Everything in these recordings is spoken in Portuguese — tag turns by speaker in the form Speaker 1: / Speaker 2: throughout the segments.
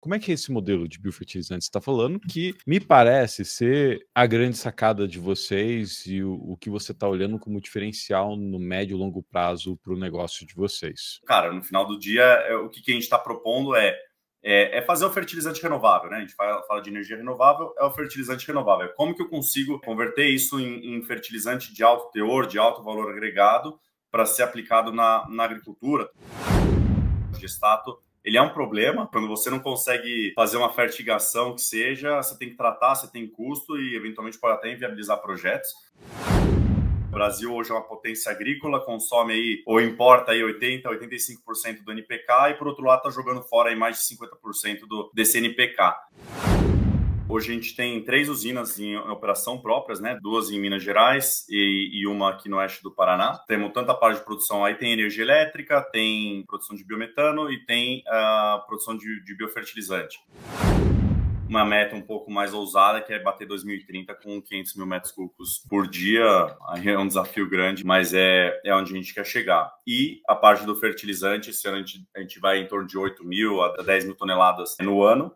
Speaker 1: Como é que é esse modelo de biofertilizante? Você está falando que me parece ser a grande sacada de vocês e o que você está olhando como diferencial no médio e longo prazo para o negócio de vocês.
Speaker 2: Cara, no final do dia, o que a gente está propondo é fazer o fertilizante renovável, né? A gente fala de energia renovável, é o fertilizante renovável. Como que eu consigo converter isso em fertilizante de alto teor, de alto valor agregado, para ser aplicado na agricultura? O gestato, ele é um problema. Quando você não consegue fazer uma fertigação que seja, você tem que tratar, você tem custo e eventualmente pode até inviabilizar projetos. O Brasil hoje é uma potência agrícola, consome aí ou importa aí 80%, 85% do NPK e por outro lado está jogando fora aí mais de 50% desse NPK. Hoje a gente tem 3 usinas em operação próprias, né? 2 em Minas Gerais e uma aqui no oeste do Paraná. Temos tanta parte de produção aí, tem energia elétrica, tem produção de biometano e tem a produção de biofertilizante. Uma meta um pouco mais ousada, que é bater 2030 com 500 mil metros cúbicos por dia. Aí é um desafio grande, mas é onde a gente quer chegar. E a parte do fertilizante, esse ano a gente vai em torno de 8 mil a 10 mil toneladas no ano.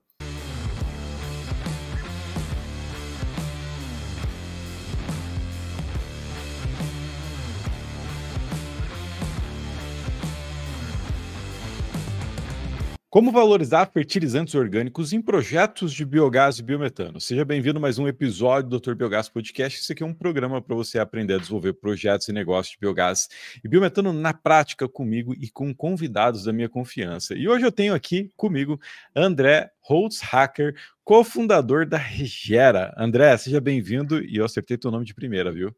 Speaker 1: Como valorizar fertilizantes orgânicos em projetos de biogás e biometano? Seja bem-vindo a mais um episódio do Dr. Biogás Podcast. Esse aqui é um programa para você aprender a desenvolver projetos e negócios de biogás e biometano na prática comigo e com convidados da minha confiança. E hoje eu tenho aqui comigo André Holzhacker, cofundador da Regera. André, seja bem-vindo e eu acertei teu nome de primeira, viu?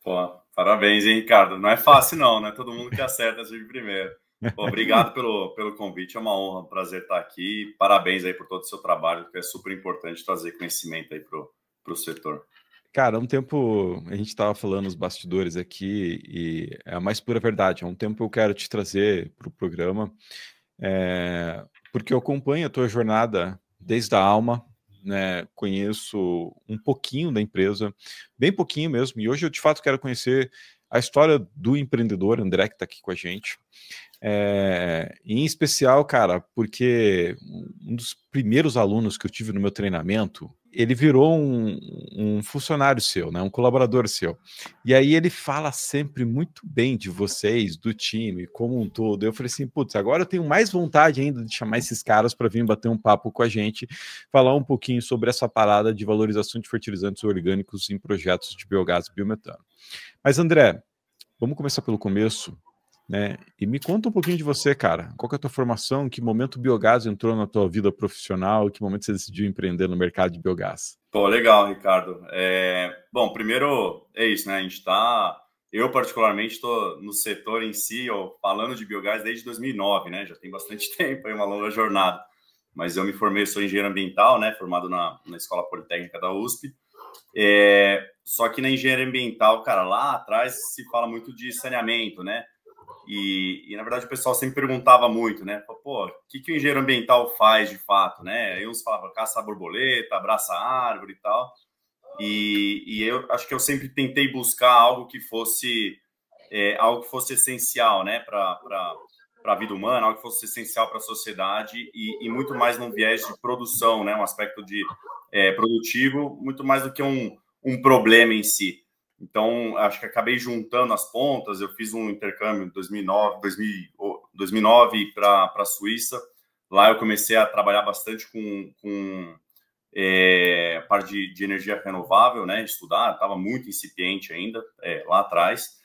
Speaker 2: Pô, parabéns, hein, Ricardo? Não é fácil não, né? Todo mundo que acerta essa de primeira. Pô, obrigado pelo convite, é uma honra, um prazer estar aqui. Parabéns aí por todo o seu trabalho, que é super importante trazer conhecimento aí pro setor.
Speaker 1: Cara, há um tempo a gente estava falando nos bastidores aqui e é a mais pura verdade. Há um tempo eu quero te trazer para o programa, porque eu acompanho a tua jornada desde a alma, né? Conheço um pouquinho da empresa, bem pouquinho mesmo, e hoje eu de fato quero conhecer a história do empreendedor André que está aqui com a gente. Em especial, cara, porque um dos primeiros alunos que eu tive no meu treinamento, ele virou um funcionário seu, né, um colaborador seu. E aí ele fala sempre muito bem de vocês, do time, como um todo. Eu falei assim, putz, agora eu tenho mais vontade ainda de chamar esses caras para vir bater um papo com a gente, falar um pouquinho sobre essa parada de valorização de fertilizantes orgânicos em projetos de biogás e biometano. Mas, André, vamos começar pelo começo, né? E me conta um pouquinho de você, cara. Qual que é a tua formação? Em que momento o biogás entrou na tua vida profissional? Em que momento você decidiu empreender no mercado de biogás?
Speaker 2: Pô, legal, Ricardo. Bom, primeiro é isso, né? Eu particularmente estou no setor em si, falando de biogás desde 2009, né? Já tem bastante tempo, é uma longa jornada. Mas eu me formei, sou engenheiro ambiental, né? Formado na Escola Politécnica da USP. Só que na engenharia ambiental, cara, lá atrás se fala muito de saneamento, né? E na verdade o pessoal sempre perguntava muito, né? Pô, o que o engenheiro ambiental faz de fato, né? Aí uns falavam caça a borboleta, abraça a árvore e tal. E eu acho que eu sempre tentei buscar algo que fosse essencial, né? Para a vida humana, algo que fosse essencial para a sociedade e muito mais num viés de produção, né? Um aspecto de produtivo, muito mais do que um problema em si. Então, acho que acabei juntando as pontas. Eu fiz um intercâmbio em 2009 para a Suíça. Lá eu comecei a trabalhar bastante com parte de energia renovável, né? Eu estava muito incipiente ainda lá atrás.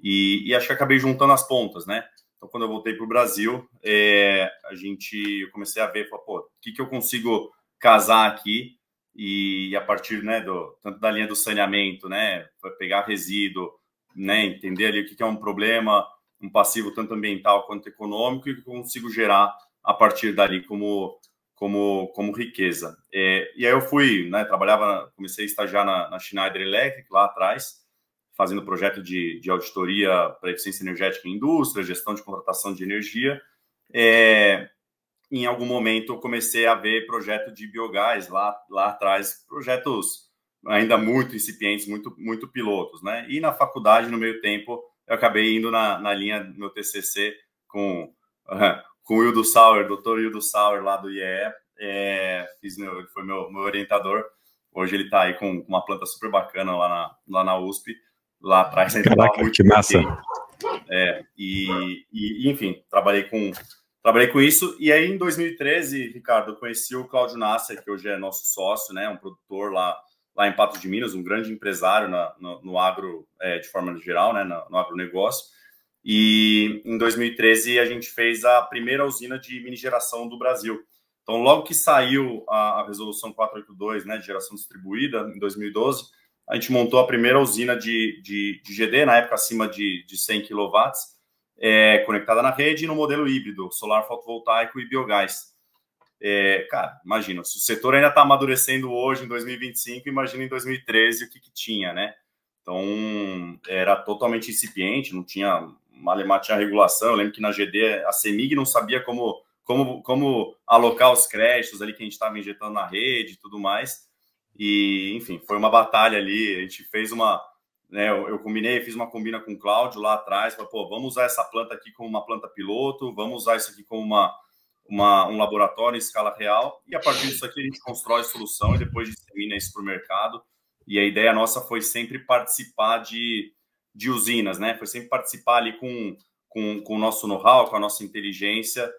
Speaker 2: E acho que acabei juntando as pontas, né? Então, quando eu voltei para o Brasil, eu comecei a ver, pô, o que eu consigo casar aqui? E a partir, né, tanto da linha do saneamento, né, pegar resíduo, né, entender ali o que é um problema, um passivo tanto ambiental quanto econômico e que eu consigo gerar a partir dali como riqueza. E aí eu fui, né, comecei a estagiar na Schneider Electric lá atrás, fazendo projeto de auditoria para eficiência energética em indústria, gestão de contratação de energia. Em algum momento eu comecei a ver projeto de biogás lá atrás, projetos ainda muito incipientes, muito pilotos, né? E na faculdade, no meio tempo, eu acabei indo na linha do meu TCC com com o Hildo Sauer, doutor Hildo Sauer, lá do IEE. Ele foi meu orientador. Hoje ele está aí com uma planta super bacana lá na USP. Lá atrás ainda estava muito
Speaker 1: que massa.
Speaker 2: Enfim, trabalhei com isso. E aí, em 2013, Ricardo, eu conheci o Cláudio Nasser, que hoje é nosso sócio, né? Um produtor lá em Patos de Minas, um grande empresário no agro, de forma geral, né? No agronegócio. E em 2013 a gente fez a primeira usina de mini geração do Brasil. Então, logo que saiu a resolução 482, né, de geração distribuída, em 2012, a gente montou a primeira usina de GD, na época acima de 100 kW, conectada na rede, no modelo híbrido, solar fotovoltaico e biogás. Cara, imagina, se o setor ainda está amadurecendo hoje, em 2025, imagina em 2013 o que tinha, né? Então, era totalmente incipiente, não tinha, malemar tinha regulação. Eu lembro que na GD a CEMIG não sabia como alocar os créditos ali que a gente estava injetando na rede e tudo mais. E, enfim, foi uma batalha ali. A gente fez eu fiz uma combina com o Cláudio lá atrás, falei, vamos usar essa planta aqui como uma planta piloto, vamos usar isso aqui como um laboratório em escala real, e a partir disso aqui a gente constrói solução e depois dissemina isso para o mercado. E a ideia nossa foi sempre participar de usinas, né? Foi sempre participar ali com o nosso know-how, com a nossa inteligência,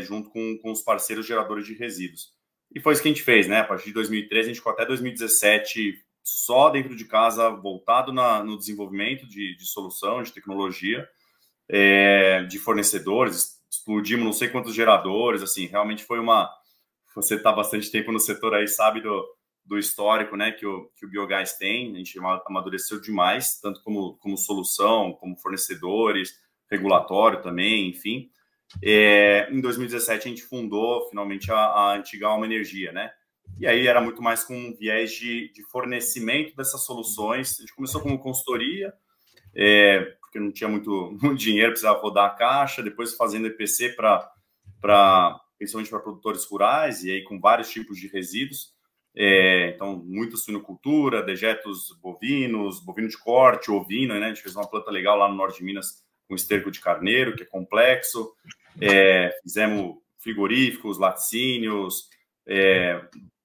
Speaker 2: junto com os parceiros geradores de resíduos. E foi isso que a gente fez, né? A partir de 2013, a gente ficou até 2017 só dentro de casa, voltado no desenvolvimento de solução, de tecnologia, de fornecedores. Explodimos não sei quantos geradores, assim, realmente foi Você está bastante tempo no setor aí, sabe do histórico, né, que o biogás tem. A gente amadureceu demais, tanto como solução, como fornecedores, regulatório também, enfim. Em 2017 a gente fundou finalmente a antiga Alma Energia, né? E aí era muito mais com um viés de fornecimento dessas soluções. A gente começou como consultoria, porque não tinha muito dinheiro, precisava rodar a caixa, depois fazendo EPC principalmente para produtores rurais, e aí com vários tipos de resíduos. Então, muita suinocultura, dejetos bovinos, bovino de corte, ovino, né? A gente fez uma planta legal lá no norte de Minas com esterco de carneiro, que é complexo. Fizemos frigoríficos, laticínios,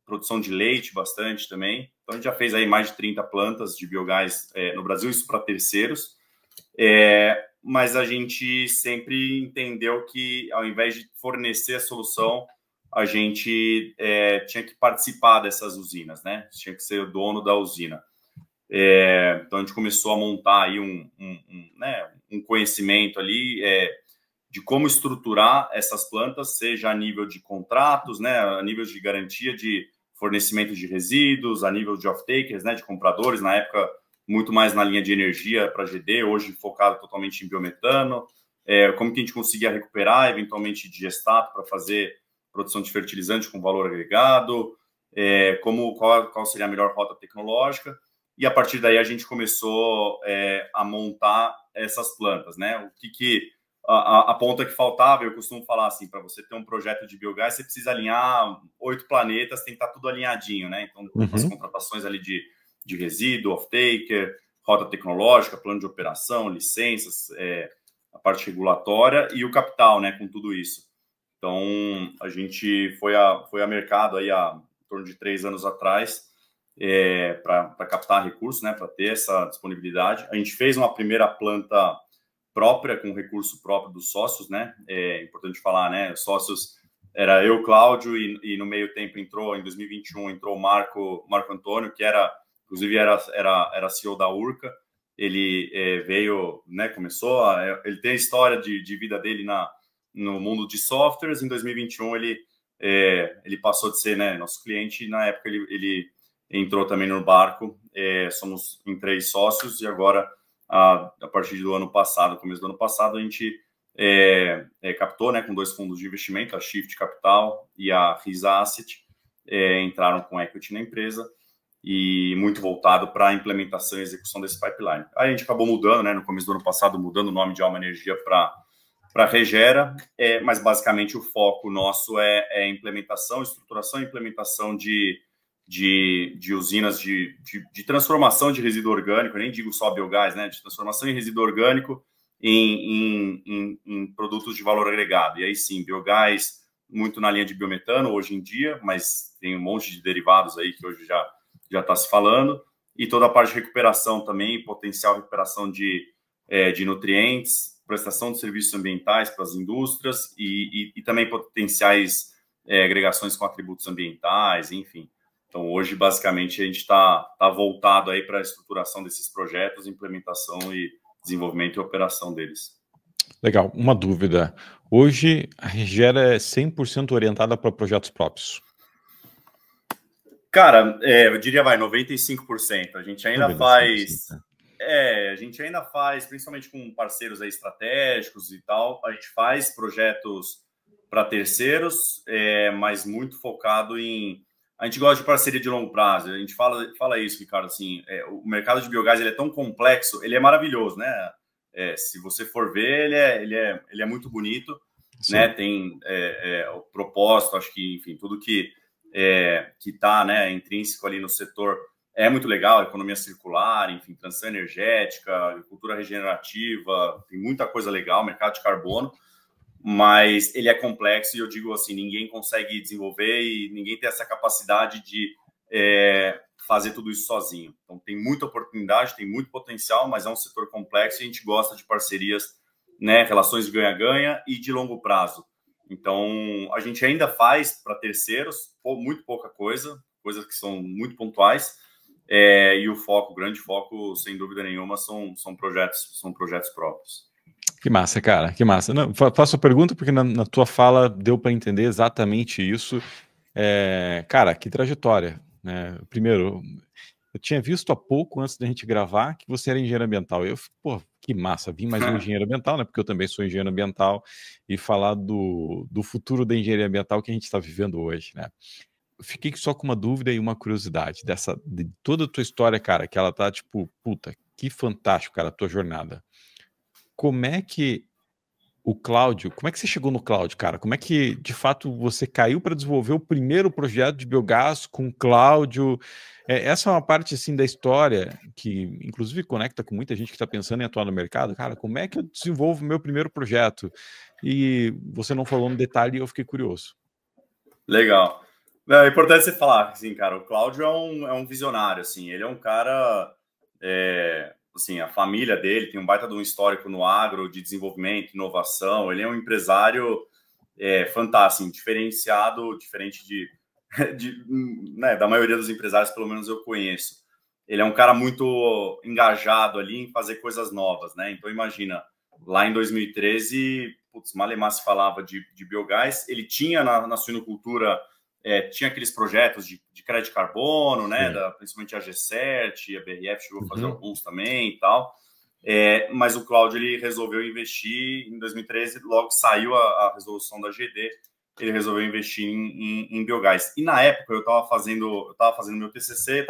Speaker 2: produção de leite bastante também. Então, a gente já fez aí mais de 30 plantas de biogás no Brasil, isso para terceiros. Mas a gente sempre entendeu que, ao invés de fornecer a solução, a gente tinha que participar dessas usinas, né? Tinha que ser o dono da usina. Então, a gente começou a montar aí um conhecimento ali de como estruturar essas plantas, seja a nível de contratos, né? A nível de garantia de fornecimento de resíduos, a nível de off-takers, né? De compradores, na época, muito mais na linha de energia para GD, hoje focado totalmente em biometano. Como que a gente conseguia recuperar, eventualmente, digestato para fazer produção de fertilizante com valor agregado, qual seria a melhor rota tecnológica. E a partir daí a gente começou a montar essas plantas, né? A ponta que faltava, eu costumo falar assim, para você ter um projeto de biogás, você precisa alinhar 8 planetas, tem que estar tudo alinhadinho, né? Então, as contratações ali de resíduo, off-taker, rota tecnológica, plano de operação, licenças, a parte regulatória e o capital, né? Com tudo isso. Então, a gente foi a mercado aí há em torno de 3 anos atrás para captar recursos, né? Para ter essa disponibilidade. A gente fez uma primeira planta própria, com recurso próprio dos sócios, né? É importante falar, né? Os sócios era eu, Cláudio, e no meio tempo em 2021, entrou o Marco Antônio, que inclusive era CEO da Urca. Ele veio, né? Ele tem a história de vida dele no mundo de softwares. Em 2021, ele passou de ser, né, nosso cliente, e na época ele entrou também no barco. Somos em 3 sócios, e agora, a partir do ano passado, começo do ano passado, a gente captou, né, com 2 fundos de investimento, a Shift Capital e a Risa Asset, entraram com equity na empresa, e muito voltado para a implementação e execução desse pipeline. Aí a gente acabou mudando, né, no começo do ano passado, mudando o nome de Alma Energia para Regera, mas basicamente o foco nosso é implementação, estruturação e implementação de usinas de transformação de resíduo orgânico. Eu nem digo só biogás, né? De transformação em resíduo orgânico em produtos de valor agregado. E aí sim, biogás, muito na linha de biometano hoje em dia, mas tem um monte de derivados aí que hoje já está se falando, e toda a parte de recuperação também, potencial recuperação de nutrientes, prestação de serviços ambientais para as indústrias e também potenciais agregações com atributos ambientais, enfim. Então, hoje, basicamente, a gente está voltado aí para a estruturação desses projetos, implementação e desenvolvimento e operação deles.
Speaker 1: Legal. Uma dúvida. Hoje, a Rigera é 100% orientada para projetos próprios?
Speaker 2: Cara, eu diria, 95%. A gente ainda
Speaker 1: 95%,
Speaker 2: faz...
Speaker 1: né?
Speaker 2: A gente ainda faz, principalmente com parceiros aí estratégicos e tal, a gente faz projetos para terceiros, mas muito focado em... A gente gosta de parceria de longo prazo. A gente fala isso, Ricardo, assim, o mercado de biogás ele é tão complexo, ele é maravilhoso, né? Se você for ver, ele é muito bonito, sim, né? Tem o propósito, acho que, enfim, tudo que está, né, intrínseco ali no setor é muito legal, economia circular, enfim, transição energética, agricultura regenerativa, tem muita coisa legal, mercado de carbono, mas ele é complexo e eu digo assim, ninguém consegue desenvolver e ninguém tem essa capacidade de fazer tudo isso sozinho. Então tem muita oportunidade, tem muito potencial, mas é um setor complexo e a gente gosta de parcerias, né, relações de ganha-ganha e de longo prazo. Então a gente ainda faz para terceiros, muito pouca coisa, coisas que são muito pontuais, e o grande foco, sem dúvida nenhuma, são projetos próprios.
Speaker 1: Que massa, cara, que massa. Não, faço a pergunta porque na tua fala deu para entender exatamente isso. Cara, que trajetória, né? Primeiro, eu tinha visto há pouco, antes da gente gravar, que você era engenheiro ambiental. Eu, pô, que massa, vim mais um engenheiro ambiental, né? Porque eu também sou engenheiro ambiental, e falar do futuro da engenharia ambiental que a gente está vivendo hoje, né? Fiquei só com uma dúvida e uma curiosidade de toda a tua história, cara, que ela tá tipo, puta, que fantástico, cara, a tua jornada. Como é que você chegou no Cláudio, cara? Como é que, de fato, você caiu para desenvolver o primeiro projeto de biogás com o Cláudio? Essa é uma parte, assim, da história que, inclusive, conecta com muita gente que está pensando em atuar no mercado. Cara, como é que eu desenvolvo o meu primeiro projeto? E você não falou no detalhe e eu fiquei curioso.
Speaker 2: Legal. Não, é importante você falar, assim, cara, o Cláudio é um visionário, assim, ele é um cara, assim, a família dele tem um baita de um histórico no agro, de desenvolvimento, inovação, ele é um empresário fantástico, assim, diferenciado, diferente né, da maioria dos empresários, pelo menos eu conheço. Ele é um cara muito engajado ali em fazer coisas novas, né? Então, imagina, lá em 2013, malemar se falava de biogás, ele tinha na suinocultura, tinha aqueles projetos de crédito de carbono, né? Principalmente a G7, a BRF chegou a fazer alguns também e tal. Mas o Cláudio ele resolveu investir em 2013, logo saiu a resolução da GD, ele resolveu investir em biogás. E na época eu estava fazendo meu TCC,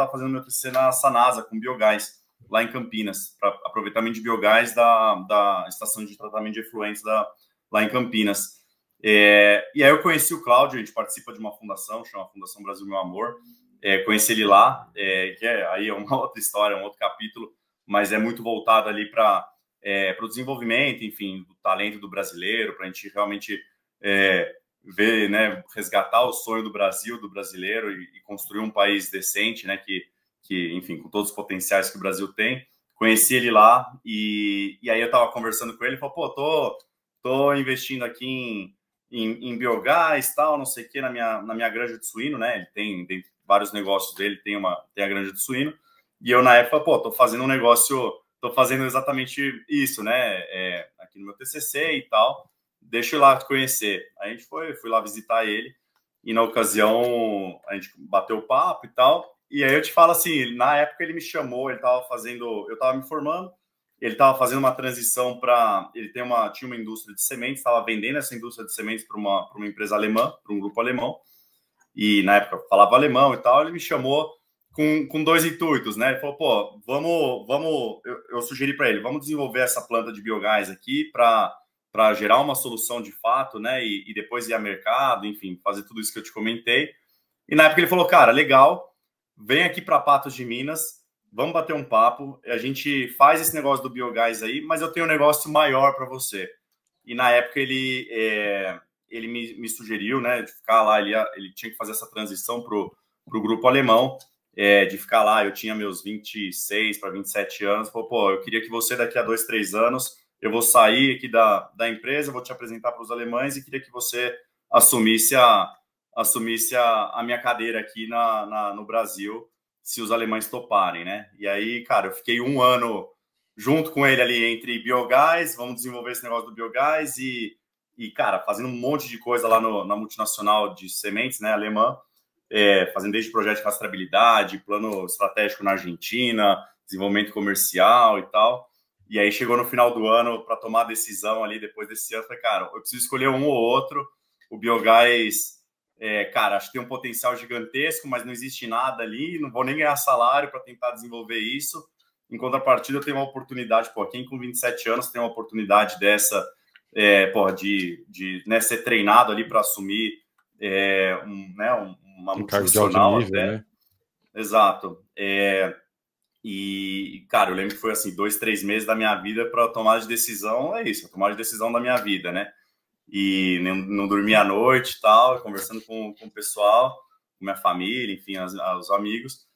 Speaker 2: na Sanasa com biogás, lá em Campinas, para aproveitamento de biogás da estação de tratamento de efluentes lá em Campinas. E aí eu conheci o Cláudio, a gente participa de uma fundação, chama Fundação Brasil Meu Amor. Conheci ele lá, que aí é uma outra história, um outro capítulo, mas é muito voltado ali para o desenvolvimento, enfim, do talento do brasileiro, para a gente realmente ver, né, resgatar o sonho do Brasil, do brasileiro e construir um país decente, né, que, enfim, com todos os potenciais que o Brasil tem. Conheci ele lá e aí eu estava conversando com ele e falou, pô, tô investindo aqui em biogás, tal, não sei o que, na minha granja de suíno, né? Ele tem vários negócios dele, tem a granja de suíno. E eu, na época, tô fazendo um negócio, tô fazendo exatamente isso, né? Aqui no meu TCC e tal. Deixa eu ir lá te conhecer. Aí a gente fui lá visitar ele. E na ocasião, a gente bateu o papo e tal. E aí eu te falo assim, na época ele me chamou, eu tava me formando, ele estava fazendo uma transição para... Ele tinha uma indústria de sementes, estava vendendo essa indústria de sementes para uma empresa alemã, para um grupo alemão. E na época eu falava alemão e tal, ele me chamou com dois intuitos, né? Ele falou, pô, vamos... Eu sugeri para ele, vamos desenvolver essa planta de biogás aqui para gerar uma solução de fato, né? E depois ir a mercado, enfim, fazer tudo isso que eu te comentei. E na época ele falou, cara, legal, vem aqui para Patos de Minas, vamos bater um papo, a gente faz esse negócio do biogás aí, mas eu tenho um negócio maior para você. E na época ele me sugeriu, né, de ficar lá, ele tinha que fazer essa transição para o grupo alemão, de ficar lá. Eu tinha meus 26 para 27 anos, falou, pô, eu queria que você daqui a 2, 3 anos, eu vou sair aqui da empresa, vou te apresentar para os alemães e queria que você assumisse a minha cadeira aqui no Brasil, se os alemães toparem, né? E aí, cara, eu fiquei 1 ano junto com ele ali entre biogás, vamos desenvolver esse negócio do biogás e cara, fazendo um monte de coisa lá na multinacional de sementes, né, alemã, fazendo desde projeto de rastreabilidade, plano estratégico na Argentina, desenvolvimento comercial e tal. E aí chegou no final do ano para tomar a decisão ali, depois desse ano, falei, cara, eu preciso escolher um ou outro. O biogás, cara, acho que tem um potencial gigantesco, mas não existe nada ali, não vou nem ganhar salário para tentar desenvolver isso. Em contrapartida, eu tenho uma oportunidade, pô, quem com 27 anos tem uma oportunidade dessa, de né, ser treinado ali para assumir uma multinacional
Speaker 1: nível,
Speaker 2: até.
Speaker 1: Né?
Speaker 2: Exato. E, cara, eu lembro que foi assim, 2, 3 meses da minha vida para tomar de decisão, a tomar de decisão da minha vida, né? E não dormi à noite e tal, conversando com o pessoal, com minha família, enfim, os amigos.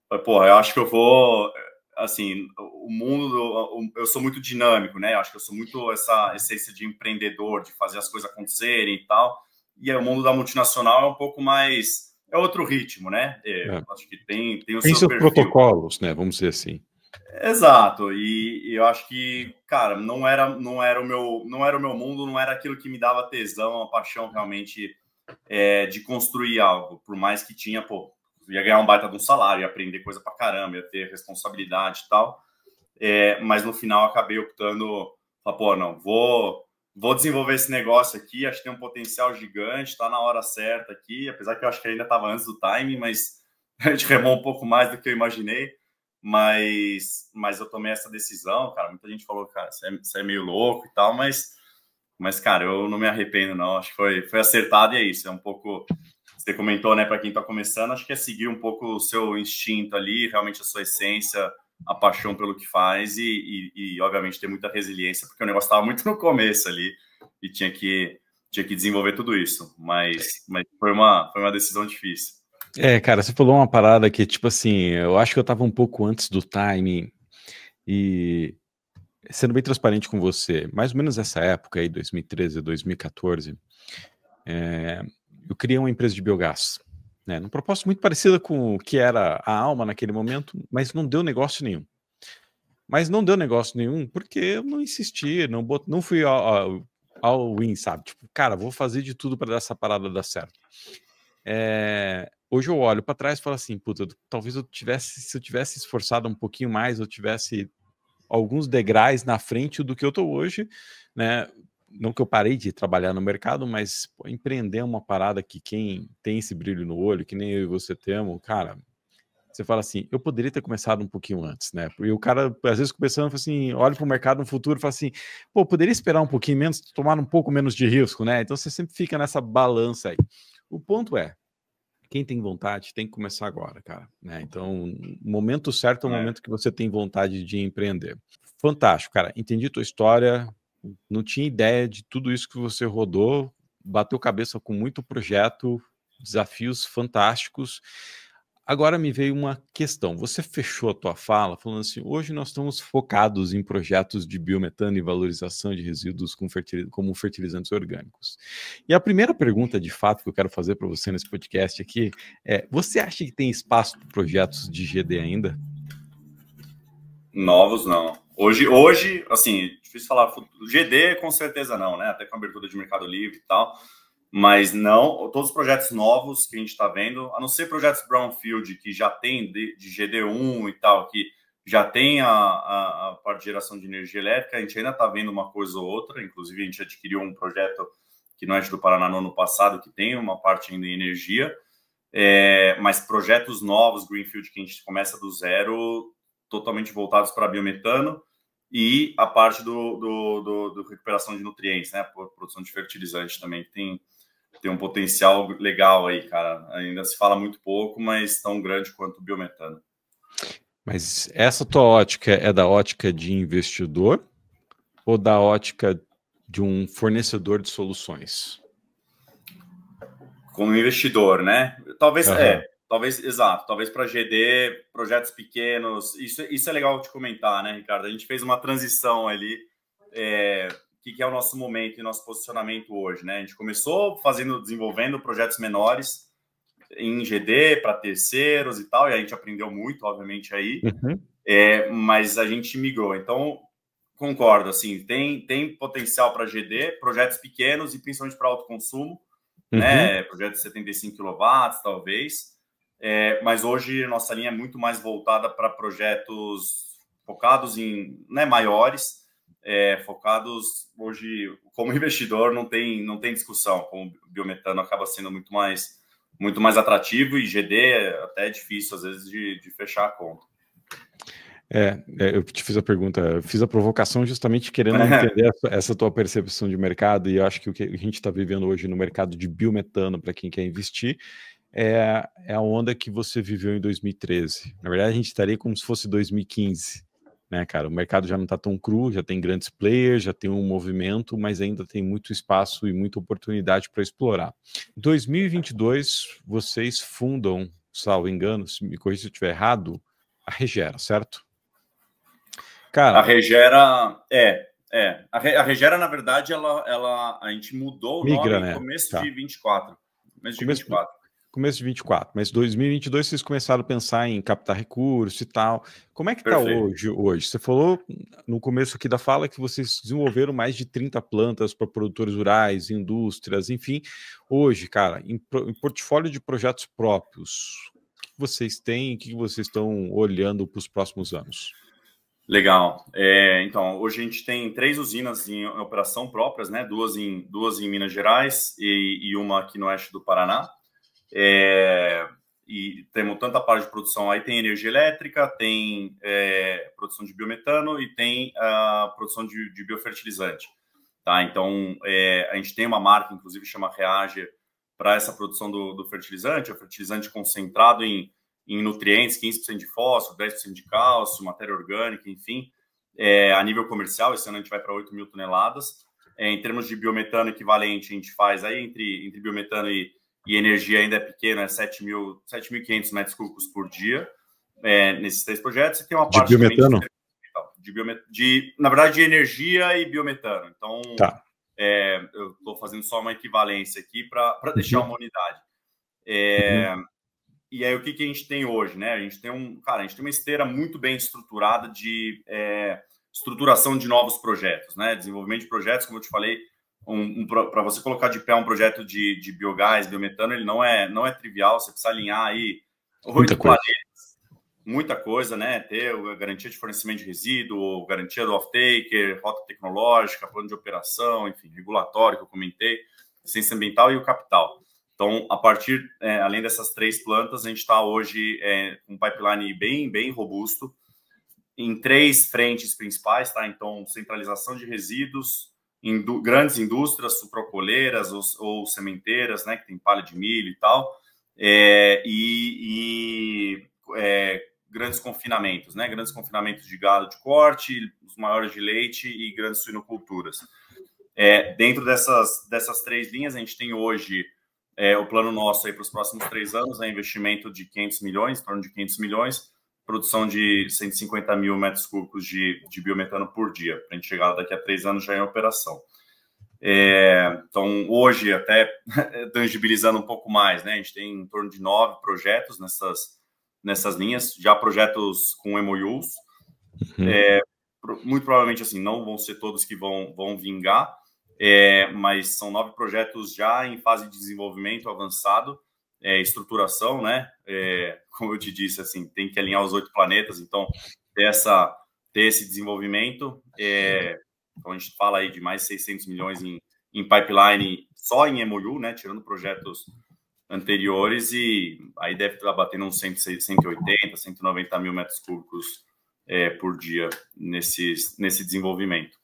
Speaker 2: Falei, porra, eu acho que eu vou, assim, o mundo, eu sou muito dinâmico, né? Eu acho que eu sou muito essa essência de empreendedor, de fazer as coisas acontecerem e tal. E aí, o mundo da multinacional é um pouco mais, é outro ritmo, né? Acho que tem o seu
Speaker 1: seus
Speaker 2: perfil.
Speaker 1: protocolos, né? Vamos dizer assim.
Speaker 2: Exato, e eu acho que, cara, não era o meu mundo, não era aquilo que me dava tesão, a paixão realmente de construir algo, por mais que tinha, pô, ia ganhar um baita de um salário, ia aprender coisa pra caramba, ia ter responsabilidade e tal, mas no final acabei optando, pô, não, vou desenvolver esse negócio aqui, acho que tem um potencial gigante, tá na hora certa aqui, apesar que eu acho que ainda estava antes do timing, mas a gente remou um pouco mais do que eu imaginei. Mas eu tomei essa decisão, cara. Muita gente falou, cara, você é meio louco e tal, mas, cara, eu não me arrependo, não. Acho que foi acertado e é isso. É um pouco. Você comentou, né, para quem está começando, acho que é seguir um pouco o seu instinto ali, realmente a sua essência, a paixão pelo que faz e obviamente, ter muita resiliência, porque o negócio estava muito no começo ali e tinha que desenvolver tudo isso. Mas foi uma decisão difícil.
Speaker 1: Cara, você falou uma parada que, tipo assim, eu acho que eu tava um pouco antes do timing e, sendo bem transparente com você, mais ou menos essa época aí, 2013, 2014, eu criei uma empresa de biogás, né, num propósito muito parecido com o que era a Alma naquele momento, mas não deu negócio nenhum. Mas não deu negócio nenhum porque eu não insisti, não fui all in, sabe? Tipo, cara, vou fazer de tudo para dar essa parada dar certo. Hoje eu olho para trás e falo assim, puta, talvez se eu tivesse esforçado um pouquinho mais, eu tivesse alguns degraus na frente do que eu tô hoje, né? Não que eu parei de trabalhar no mercado, mas empreender uma parada que quem tem esse brilho no olho, que nem eu e você temos, cara, você fala assim, eu poderia ter começado um pouquinho antes, né? E o cara, às vezes, começando, fala assim, olha para o mercado no futuro e fala assim, pô, poderia esperar um pouquinho menos, tomar um pouco menos de risco, né? Então você sempre fica nessa balança aí. O ponto é, quem tem vontade tem que começar agora, cara, né? Então, o momento certo é o momento que você tem vontade de empreender. Fantástico, cara. Entendi tua história, não tinha ideia de tudo isso que você rodou, bateu cabeça com muito projeto, desafios fantásticos. Agora me veio uma questão. Você fechou a tua fala falando assim, hoje nós estamos focados em projetos de biometano e valorização de resíduos como fertilizantes orgânicos. E a primeira pergunta, de fato, que eu quero fazer para você nesse podcast aqui é, você acha que tem espaço para projetos de GD ainda?
Speaker 2: Novos, não. Hoje, assim, difícil falar. GD, com certeza não, né? Até com a abertura de Mercado Livre e tal. Mas não, todos os projetos novos que a gente está vendo, a não ser projetos Brownfield, que já tem de GD1 e tal, que já tem a parte de geração de energia elétrica, a gente ainda está vendo uma coisa ou outra. Inclusive, a gente adquiriu um projeto que não é do Paraná no ano passado, que tem uma parte ainda em energia. Mas projetos novos, Greenfield, que a gente começa do zero, totalmente voltados para biometano e a parte do recuperação de nutrientes, né? A produção de fertilizante também, que tem um potencial legal aí, cara. Ainda se fala muito pouco, mas tão grande quanto o biometano.
Speaker 1: Mas essa tua ótica é da ótica de investidor ou da ótica de um fornecedor de soluções?
Speaker 2: Como investidor, né? Talvez,
Speaker 1: Aham.
Speaker 2: talvez, exato, talvez para GD, projetos pequenos, isso é legal de comentar, né, Ricardo? A gente fez uma transição ali, que é o nosso momento e nosso posicionamento hoje, né? A gente começou desenvolvendo projetos menores em GD para terceiros e tal, e a gente aprendeu muito, obviamente, aí, mas a gente migrou. Então, concordo, assim, tem potencial para GD, projetos pequenos e principalmente para autoconsumo, né? Projeto de 75 kW, talvez. Mas hoje nossa linha é muito mais voltada para projetos focados em, né, maiores, focados hoje como investidor não tem discussão. Como o biometano acaba sendo muito mais atrativo e GD até é difícil às vezes de fechar a conta.
Speaker 1: Eu te fiz a pergunta, eu fiz a provocação justamente querendo entender essa tua percepção de mercado, e eu acho que o que a gente está vivendo hoje no mercado de biometano, para quem quer investir, é a onda que você viveu em 2013. Na verdade, a gente estaria como se fosse 2015, né, cara? O mercado já não está tão cru, já tem grandes players, já tem um movimento, mas ainda tem muito espaço e muita oportunidade para explorar. Em 2022, vocês fundam, salvo engano, se me corrija se eu estiver errado, a Regera, certo? Cara,
Speaker 2: a Regera a Regera, na verdade, a gente mudou o nome
Speaker 1: né?
Speaker 2: em começo de 24.
Speaker 1: Começo de 24, mas 2022 vocês começaram a pensar em captar recursos e tal. Como é que está hoje? Você falou no começo aqui da fala que vocês desenvolveram mais de 30 plantas para produtores rurais, indústrias, enfim. Hoje, cara, em portfólio de projetos próprios, o que vocês têm, o que vocês estão olhando para os próximos anos?
Speaker 2: Legal. Então, hoje a gente tem 3 usinas em operação próprias, né? Duas em Minas Gerais e uma aqui no oeste do Paraná. E temos tanta parte de produção, aí tem energia elétrica, tem produção de biometano e tem a produção de biofertilizante. Tá? Então, a gente tem uma marca, inclusive, chama Reager, para essa produção do fertilizante, é um fertilizante concentrado em nutrientes, 15% de fósforo, 10% de cálcio, matéria orgânica, enfim. A nível comercial, esse ano a gente vai para 8 mil toneladas. Em termos de biometano equivalente, a gente faz aí entre biometano e energia ainda é pequeno, é 7.500 metros cúbicos por dia, nesses 3 projetos. E tem uma parte
Speaker 1: de biometano?
Speaker 2: Na verdade, de energia e biometano. Então,
Speaker 1: tá.
Speaker 2: Eu estou fazendo só uma equivalência aqui para deixar uma unidade. E aí, o que a gente tem hoje, né? A gente tem uma esteira muito bem estruturada de estruturação de novos projetos, né? Desenvolvimento de projetos, como eu te falei, para você colocar de pé um projeto de biogás, biometano, ele não é trivial, você precisa alinhar aí 8 planetas, muita coisa, né? Ter a garantia de fornecimento de resíduo, garantia do off-taker, rota tecnológica, plano de operação, enfim, regulatório que eu comentei, licença ambiental e o capital. Então, além dessas 3 plantas, a gente está hoje com um pipeline bem robusto em 3 frentes principais, tá? Então, centralização de resíduos, grandes indústrias, sucrocoleiras ou sementeiras, né, que tem palha de milho e tal, grandes confinamentos, né, grandes confinamentos de gado de corte, os maiores de leite e grandes suinoculturas. Dentro dessas 3 linhas, a gente tem hoje o plano nosso aí para os próximos 3 anos é investimento de 500 milhões, em torno de 500 milhões, produção de 150 mil metros cúbicos de biometano por dia, para a gente chegar daqui a 3 anos já em operação. Então, hoje, até tangibilizando um pouco mais, né, a gente tem em torno de 9 projetos nessas linhas, já projetos com MOUs. Muito provavelmente, assim, não vão ser todos que vão vingar, mas são 9 projetos já em fase de desenvolvimento avançado, estruturação, né? Como eu te disse, assim, tem que alinhar os 8 planetas, então ter esse desenvolvimento. Então a gente fala aí de mais 600 milhões em pipeline só em MOU, né? Tirando projetos anteriores, e aí deve estar batendo uns 180, 190 mil metros cúbicos por dia nesse desenvolvimento.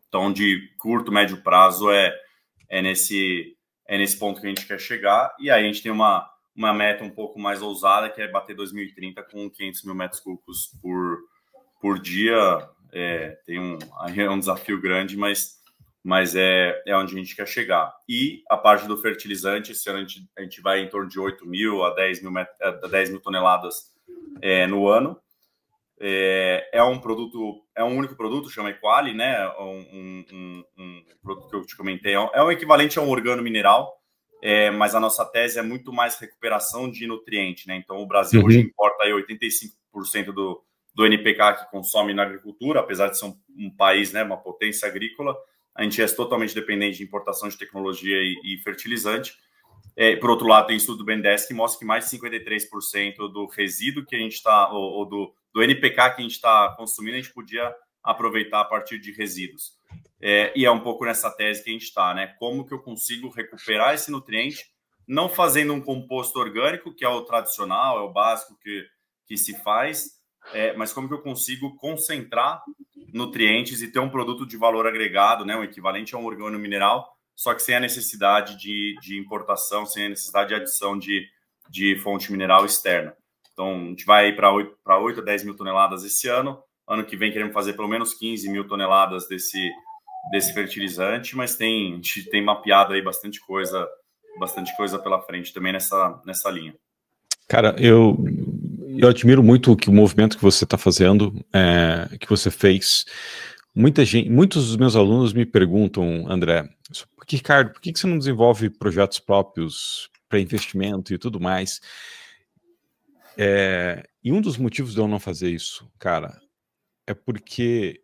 Speaker 2: Então, de curto, médio prazo, é nesse ponto que a gente quer chegar. E aí a gente tem uma uma meta um pouco mais ousada, que é bater 2030 com 500 mil metros cúbicos por dia. É um desafio grande, mas é onde a gente quer chegar. E a parte do fertilizante, esse ano a gente vai em torno de 8 mil a 10 mil toneladas no ano. É um único produto, chama Equali, né? Um produto que eu te comentei. É um equivalente a um organo mineral, mas a nossa tese é muito mais recuperação de nutriente, né? Então, o Brasil hoje importa aí 85% do NPK que consome na agricultura, apesar de ser um país, né, uma potência agrícola. A gente é totalmente dependente de importação de tecnologia e fertilizante. Por outro lado, tem estudo do BNDES que mostra que mais de 53% do resíduo que a gente está, ou do NPK que a gente está consumindo, a gente podia aproveitar a partir de resíduos. E é um pouco nessa tese que a gente está, né? Como que eu consigo recuperar esse nutriente, não fazendo um composto orgânico, que é o tradicional, é o básico que se faz, mas como que eu consigo concentrar nutrientes e ter um produto de valor agregado, né? Um equivalente a um organo mineral, só que sem a necessidade de importação, sem a necessidade de adição de fonte mineral externa. Então, a gente vai para 8 a 10 mil toneladas esse ano. Ano que vem queremos fazer pelo menos 15 mil toneladas desse fertilizante, mas a gente tem mapeado aí bastante coisa pela frente também nessa linha.
Speaker 1: Cara, eu admiro muito o movimento que você está fazendo, que você fez. Muitos dos meus alunos me perguntam, André, Ricardo, por que você não desenvolve projetos próprios para investimento e tudo mais? E um dos motivos de eu não fazer isso, cara, é porque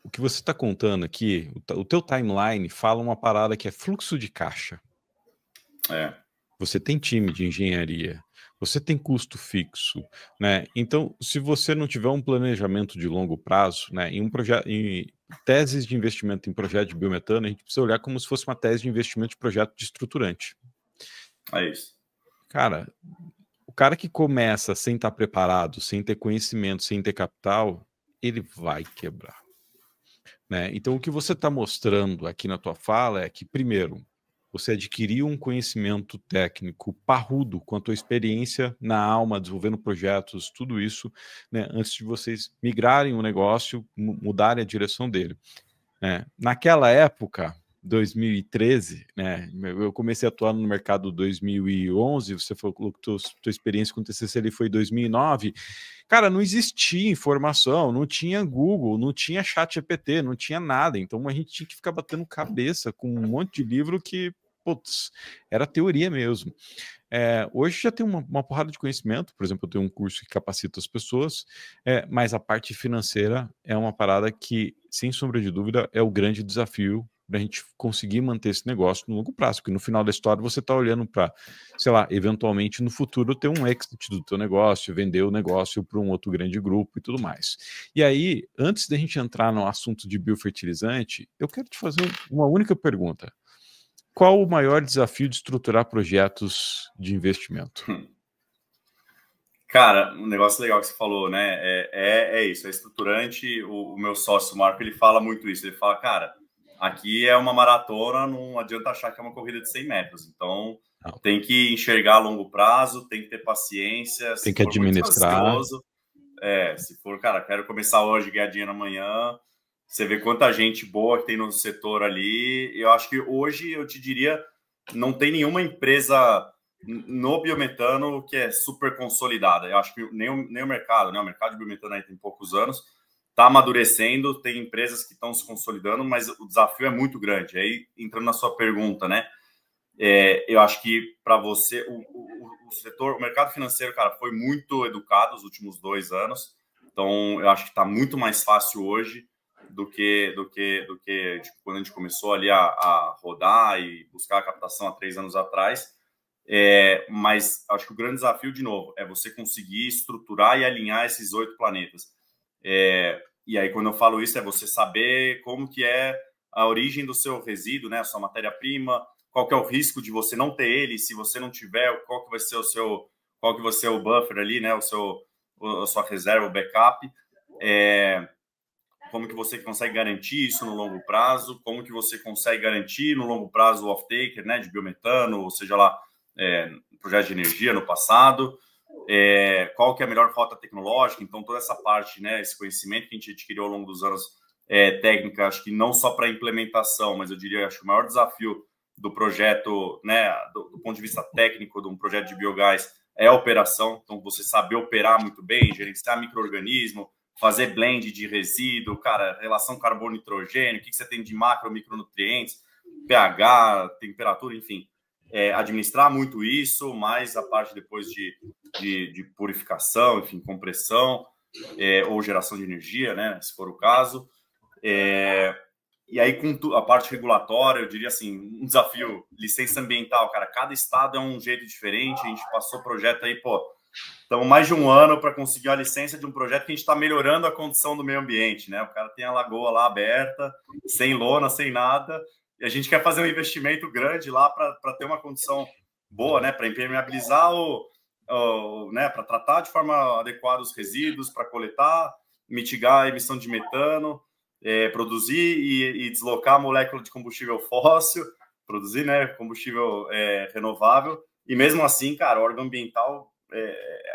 Speaker 1: o que você está contando aqui, o teu timeline fala uma parada que é fluxo de caixa. Você tem time de engenharia, você tem custo fixo, né? Então, se você não tiver um planejamento de longo prazo, né, em teses de investimento em projeto de biometano, a gente precisa olhar como se fosse uma tese de investimento de projeto de estruturante.
Speaker 2: É isso.
Speaker 1: Cara, o cara que começa sem estar preparado, sem ter conhecimento, sem ter capital, ele vai quebrar, né? Então, o que você está mostrando aqui na tua fala é que, primeiro, você adquiriu um conhecimento técnico parrudo com a tua experiência na Alma, desenvolvendo projetos, tudo isso, né, antes de vocês migrarem o negócio, mudarem a direção dele. Naquela época, 2013, né, eu comecei a atuar no mercado em 2011, você falou que tua experiência com o TCC ali foi em 2009, cara, não existia informação, não tinha Google, não tinha ChatGPT, não tinha nada, então a gente tinha que ficar batendo cabeça com um monte de livro que, putz, era teoria mesmo. Hoje já tem uma porrada de conhecimento, por exemplo, eu tenho um curso que capacita as pessoas, mas a parte financeira é uma parada que, sem sombra de dúvida, é o grande desafio para a gente conseguir manter esse negócio no longo prazo, porque no final da história você está olhando para, sei lá, eventualmente no futuro ter um exit do teu negócio, vender o negócio para um outro grande grupo e tudo mais. E aí, antes da gente entrar no assunto de biofertilizante, eu quero te fazer uma única pergunta. Qual o maior desafio de estruturar projetos de investimento?
Speaker 2: Cara, um negócio legal que você falou, né? É isso, é estruturante. O meu sócio, Marco, ele fala muito isso. Ele fala, cara, aqui é uma maratona, não adianta achar que é uma corrida de 100 metros. Então, tem que enxergar a longo prazo, tem que ter paciência.
Speaker 1: Tem que administrar.
Speaker 2: Muito ansioso, se for, cara, quero começar hoje, ganhar dinheiro amanhã. Você vê quanta gente boa que tem no setor ali. Eu acho que hoje, eu te diria, não tem nenhuma empresa no biometano que é super consolidada. Eu acho que nem o mercado, né? O mercado de biometano aí tem poucos anos, está amadurecendo, tem empresas que estão se consolidando, mas o desafio é muito grande. Aí, entrando na sua pergunta, né? Eu acho que para você, o setor, o mercado financeiro, cara, foi muito educado nos últimos 2 anos. Então, eu acho que está muito mais fácil hoje do que tipo, quando a gente começou ali a rodar e buscar a captação há 3 anos atrás. Mas acho que o grande desafio, de novo, é você conseguir estruturar e alinhar esses 8 planetas. E aí, quando eu falo isso, é você saber como que é a origem do seu resíduo, né? A sua matéria-prima, qual que é o risco de você não ter ele, se você não tiver, qual que vai ser o buffer ali, né? A sua reserva, o backup. Como que você consegue garantir isso no longo prazo? Como que você consegue garantir no longo prazo o off-taker, né? De biometano, ou seja lá, projeto de energia no passado, qual que é a melhor rota tecnológica. Então, toda essa parte, né, esse conhecimento que a gente adquiriu ao longo dos anos, técnica, acho que não só para implementação, mas eu diria, acho que o maior desafio do projeto, né, do ponto de vista técnico de um projeto de biogás é a operação. Então, você saber operar muito bem, gerenciar micro-organismo, fazer blend de resíduo, cara, relação carbono-nitrogênio, o que você tem de macro, micronutrientes, pH, temperatura, enfim. Administrar muito isso, mais a parte depois de purificação, enfim, compressão, ou geração de energia, né, se for o caso. E aí, com a parte regulatória, eu diria assim, um desafio, licença ambiental, cara, cada estado é um jeito diferente. A gente passou projeto aí, estamos mais de um ano para conseguir a licença de um projeto que a gente está melhorando a condição do meio ambiente, né? O cara tem a lagoa lá aberta, sem lona, sem nada, e a gente quer fazer um investimento grande lá para ter uma condição boa, né? Para impermeabilizar né? Para tratar de forma adequada os resíduos, para coletar, mitigar a emissão de metano, produzir e deslocar a molécula de combustível fóssil, produzir, né, combustível renovável. E mesmo assim, cara, o órgão ambiental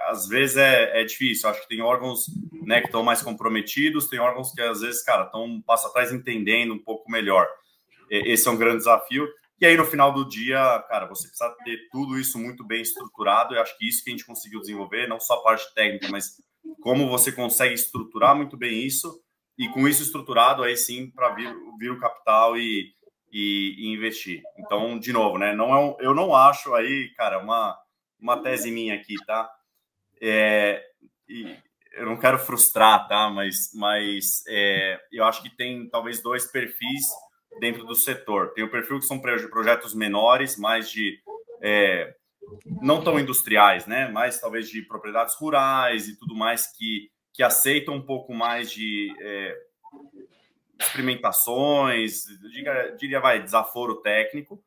Speaker 2: às vezes é difícil. Acho que tem órgãos, né, que estão mais comprometidos, tem órgãos que às vezes, cara, estão um passo atrás entendendo um pouco melhor. Esse é um grande desafio. E aí, no final do dia, cara, você precisa ter tudo isso muito bem estruturado. Eu acho que isso que a gente conseguiu desenvolver, não só a parte técnica, mas como você consegue estruturar muito bem isso. E com isso estruturado, aí sim, para vir o capital e investir. Então, de novo, né? Eu não acho aí, cara, uma tese minha aqui, tá? E eu não quero frustrar, tá? Mas eu acho que tem talvez dois perfis dentro do setor. Tem o perfil que são projetos menores, mais de não tão industriais, né? Mais talvez de propriedades rurais e tudo mais que aceitam um pouco mais de experimentações, diria desaforo técnico.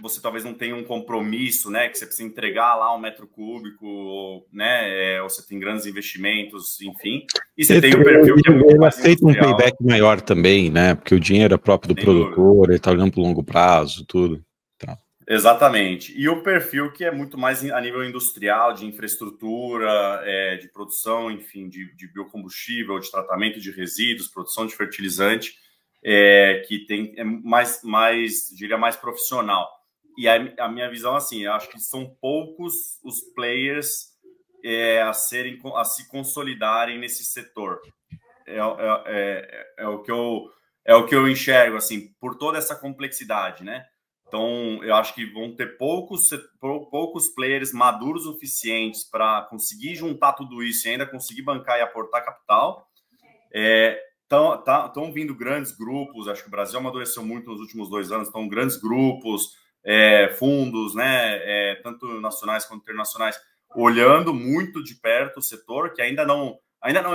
Speaker 2: Você talvez não tenha um compromisso, né, que você precisa entregar lá 1 metro cúbico, né, ou você tem grandes investimentos, enfim. E você tem o perfil que é muito mais
Speaker 1: aceita um payback maior também, né, porque o dinheiro é próprio do produtor, ele está olhando para o longo prazo, tudo. Tá.
Speaker 2: Exatamente. E o perfil que é muito mais a nível industrial, de infraestrutura, de produção, enfim, de biocombustível, de tratamento de resíduos, produção de fertilizante, que diria, mais profissional. E a minha visão, assim, eu acho que são poucos os players a se consolidarem nesse setor. É o que eu enxergo, assim, por toda essa complexidade, né? Então, eu acho que vão ter poucos players maduros o suficientes para conseguir juntar tudo isso e ainda conseguir bancar e aportar capital. Estão vindo grandes grupos, acho que o Brasil amadureceu muito nos últimos 2 anos, estão grandes grupos, fundos, né, tanto nacionais quanto internacionais, olhando muito de perto o setor, que ainda não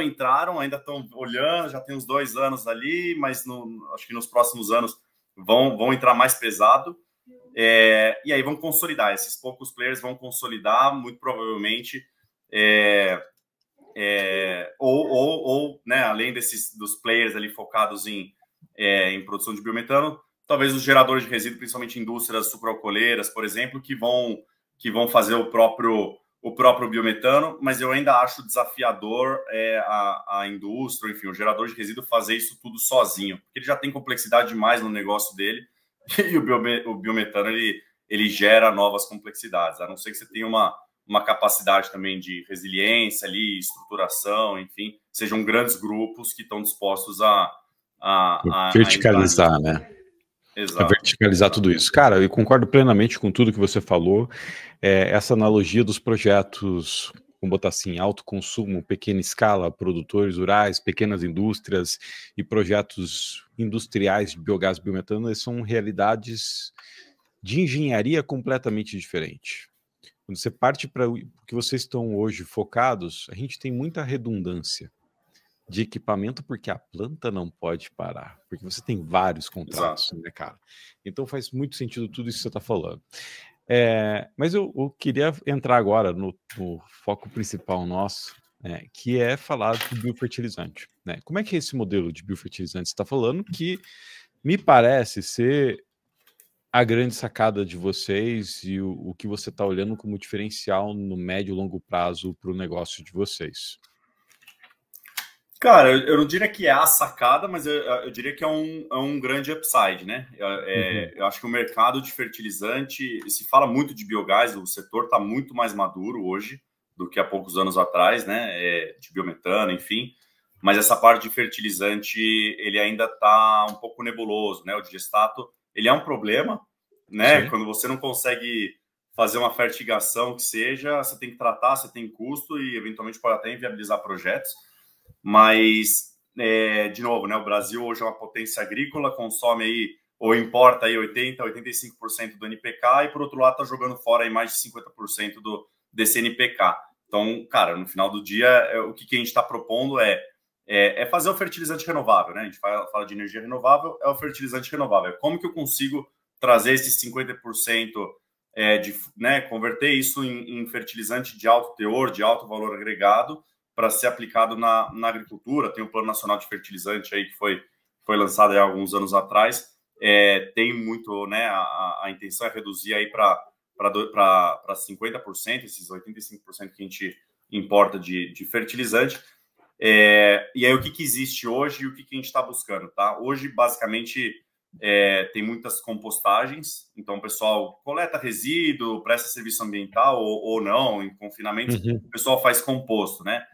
Speaker 2: entraram, ainda estão olhando, já tem uns 2 anos ali, mas acho que nos próximos anos vão entrar mais pesado. E aí vão consolidar, esses poucos players vão consolidar, muito provavelmente, ou né, além dos players ali focados em produção de biometano, talvez os geradores de resíduo, principalmente indústrias sucroalcooleiras, por exemplo, que vão fazer o próprio biometano, mas eu ainda acho desafiador a indústria, enfim, o gerador de resíduo fazer isso tudo sozinho, porque ele já tem complexidade demais no negócio dele, e o biometano ele gera novas complexidades, a não ser que você tenha uma capacidade também de resiliência ali, estruturação, enfim, sejam grandes grupos que estão dispostos a
Speaker 1: verticalizar, né?
Speaker 2: Exato.
Speaker 1: A verticalizar tudo isso. Cara, eu concordo plenamente com tudo que você falou. Essa analogia dos projetos, vamos botar assim, alto consumo, pequena escala, produtores rurais, pequenas indústrias e projetos industriais de biogás e biometano, são realidades de engenharia completamente diferentes. Quando você parte para o que vocês estão hoje focados, a gente tem muita redundância de equipamento porque a planta não pode parar, porque você tem vários contratos, né, cara? Então faz muito sentido tudo isso que você está falando. Mas eu queria entrar agora no foco principal nosso, que é falar do biofertilizante, né? Como é que é esse modelo de biofertilizante? Você está falando que me parece ser a grande sacada de vocês e o que você está olhando como diferencial no médio e longo prazo para o negócio de vocês?
Speaker 2: Cara, eu não diria que é a sacada, mas eu diria que é um grande upside, né? Eu acho que o mercado de fertilizante, se fala muito de biogás, o setor está muito mais maduro hoje do que há poucos anos atrás, né? De biometano, enfim. Mas essa parte de fertilizante, ele ainda está um pouco nebuloso, né? O digestato, ele é um problema, né?
Speaker 1: Sim.
Speaker 2: Quando você não consegue fazer uma fertigação que seja, você tem que tratar, você tem custo e eventualmente pode até inviabilizar projetos. Mas, de novo, né, o Brasil hoje é uma potência agrícola, consome aí, ou importa aí 80%, 85% do NPK, e por outro lado está jogando fora aí mais de 50% desse NPK. Então, cara, no final do dia, o que a gente está propondo é fazer o fertilizante renovável, né? A gente fala de energia renovável, é o fertilizante renovável. Como que eu consigo trazer esses 50% né, converter isso em fertilizante de alto teor, de alto valor agregado, para ser aplicado na agricultura? Tem o Plano Nacional de Fertilizante aí que foi lançado há alguns anos atrás. Tem muito, né? A intenção é reduzir aí para 50%, esses 85% que a gente importa de fertilizante. E aí, o que existe hoje e o que a gente está buscando, tá? Hoje, basicamente, tem muitas compostagens, então o pessoal coleta resíduo, presta serviço ambiental ou não, em confinamento, o pessoal faz composto, né?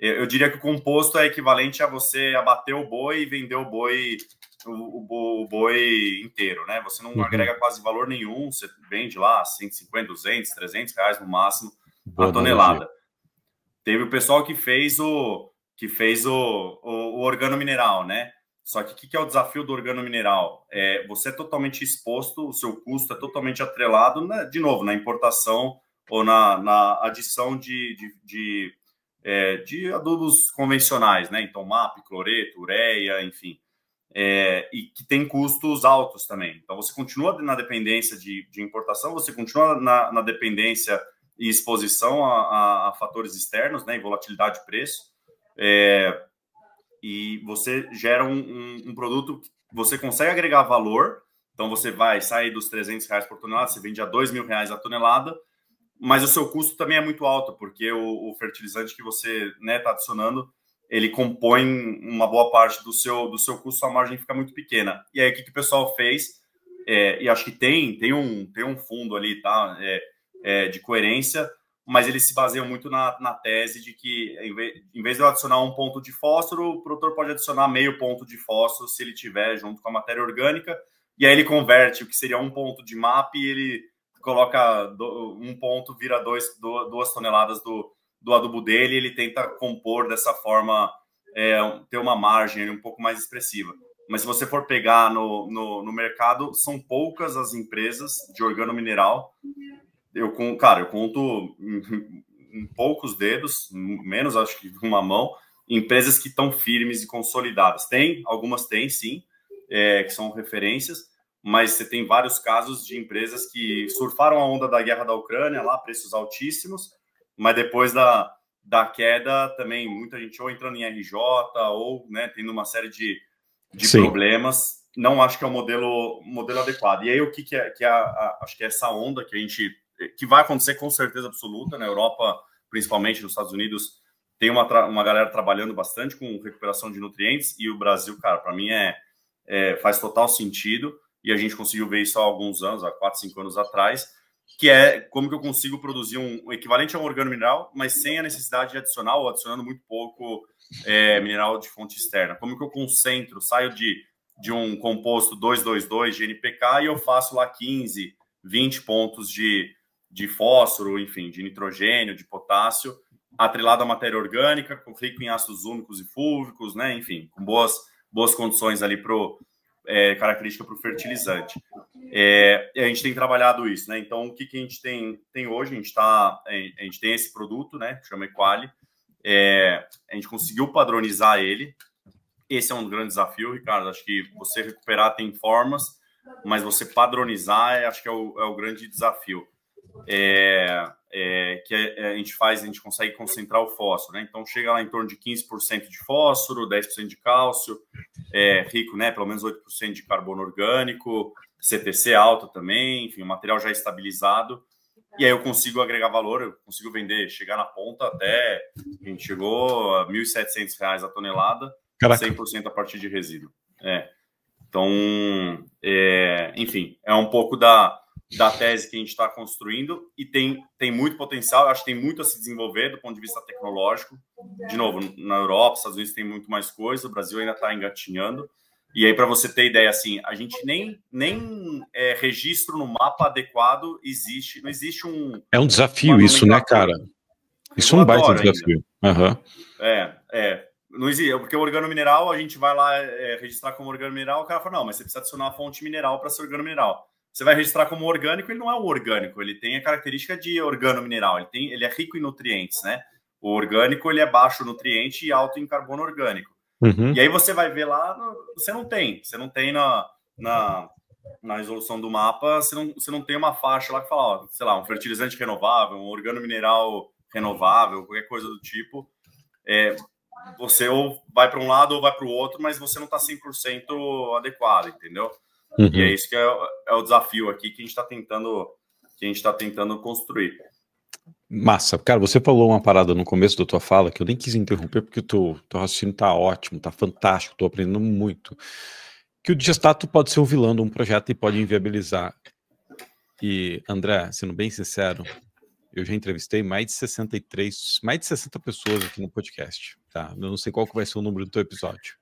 Speaker 2: Eu diria que o composto é equivalente a você abater o boi e vender o boi, o boi inteiro, né? Você não agrega quase valor nenhum, você vende lá 150, 200, 300 reais no máximo a tonelada. Teve o pessoal que fez o organomineral, né? Só que o que é o desafio do organomineral? Você é totalmente exposto, o seu custo é totalmente atrelado, de novo, na importação ou na adição de adubos convencionais, né? Então, MAP, cloreto, ureia, enfim. E que tem custos altos também. Então, você continua na dependência de importação, você continua na dependência e exposição a fatores externos, né? E volatilidade de preço. E você gera um produto que você consegue agregar valor. Então, você vai sair dos 300 reais por tonelada, você vende a 2.000 reais a tonelada, mas o seu custo também é muito alto, porque o fertilizante que você está adicionando, ele compõe uma boa parte do seu custo, a margem fica muito pequena. E aí, o que o pessoal fez? E acho que tem um fundo ali, tá? De coerência, mas eles se baseiam muito na tese de que, em vez de eu adicionar um ponto de fósforo, o produtor pode adicionar meio ponto de fósforo se ele tiver junto com a matéria orgânica, e aí ele converte o que seria um ponto de MAP e ele coloca um ponto, vira 2 toneladas do adubo dele, e ele tenta compor dessa forma, ter uma margem um pouco mais expressiva. Mas se você for pegar no mercado, são poucas as empresas de organomineral. Eu conto em poucos dedos, menos acho que uma mão, empresas que estão firmes e consolidadas. Algumas têm, sim, que são referências, mas você tem vários casos de empresas que surfaram a onda da guerra da Ucrânia, lá, preços altíssimos, mas depois da queda também muita gente ou entrando em RJ ou, né, tendo uma série de problemas. Não acho que é o modelo adequado. E aí o que acho que é essa onda que vai acontecer com certeza absoluta na Europa, principalmente nos Estados Unidos, tem uma galera trabalhando bastante com recuperação de nutrientes, e o Brasil, cara, para mim faz total sentido, e a gente conseguiu ver isso há alguns anos, há 4, 5 anos atrás, que é como que eu consigo produzir um equivalente a um organomineral, mas sem a necessidade de adicionar ou adicionando muito pouco mineral de fonte externa. Como que eu concentro, saio de um composto 222 de NPK e eu faço lá 15, 20 pontos de fósforo, enfim, de nitrogênio, de potássio, atrelado à matéria orgânica, rico em ácidos úmicos e fúlvicos, né? Enfim, com boas condições ali característica para o fertilizante. A gente tem trabalhado isso, né? Então, o que a gente tem hoje? A gente tem esse produto, né? Que chama Equali. A gente conseguiu padronizar ele. Esse é um grande desafio, Ricardo. Acho que você recuperar tem formas, mas você padronizar, acho que é o grande desafio. A gente consegue concentrar o fósforo, né? Então chega lá em torno de 15% de fósforo, 10% de cálcio, rico, né? Pelo menos 8% de carbono orgânico, CTC alta também, enfim, o material já estabilizado. E aí eu consigo agregar valor, eu consigo vender, chegar na ponta até... A gente chegou a R$ 1.700 a tonelada,
Speaker 1: Caraca.
Speaker 2: 100% a partir de resíduo. Então, enfim, é um pouco da tese que a gente está construindo e tem muito potencial, eu acho que tem muito a se desenvolver do ponto de vista tecnológico. De novo, na Europa, Estados Unidos tem muito mais coisa, o Brasil ainda está engatinhando. E aí, para você ter ideia, assim, a gente nem registro no mapa adequado existe, não existe um...
Speaker 1: É um desafio isso, né, cara? Isso é um baita desafio.
Speaker 2: Não existe, porque o organomineral, a gente vai lá registrar como organomineral, o cara fala, não, mas você precisa adicionar uma fonte mineral para ser organomineral. Você vai registrar como orgânico, ele não é um orgânico, ele tem a característica de organomineral, ele é rico em nutrientes, né? O orgânico, ele é baixo nutriente e alto em carbono orgânico.
Speaker 1: Uhum.
Speaker 2: E aí você vai ver lá, você não tem na resolução do mapa, você não tem uma faixa lá que fala, ó, sei lá, um fertilizante renovável, um organomineral renovável, qualquer coisa do tipo. Você ou vai para um lado ou vai para o outro, mas você não está 100% adequado, entendeu? Uhum. E é isso que é o desafio aqui que a gente está tentando construir.
Speaker 1: Massa. Cara, você falou uma parada no começo da tua fala que eu nem quis interromper porque o teu raciocínio tá ótimo, tá fantástico, tô aprendendo muito. Que o digestato pode ser o vilão de um projeto e pode inviabilizar. E, André, sendo bem sincero, eu já entrevistei mais de 60 pessoas aqui no podcast, tá? Eu não sei qual que vai ser o número do teu episódio.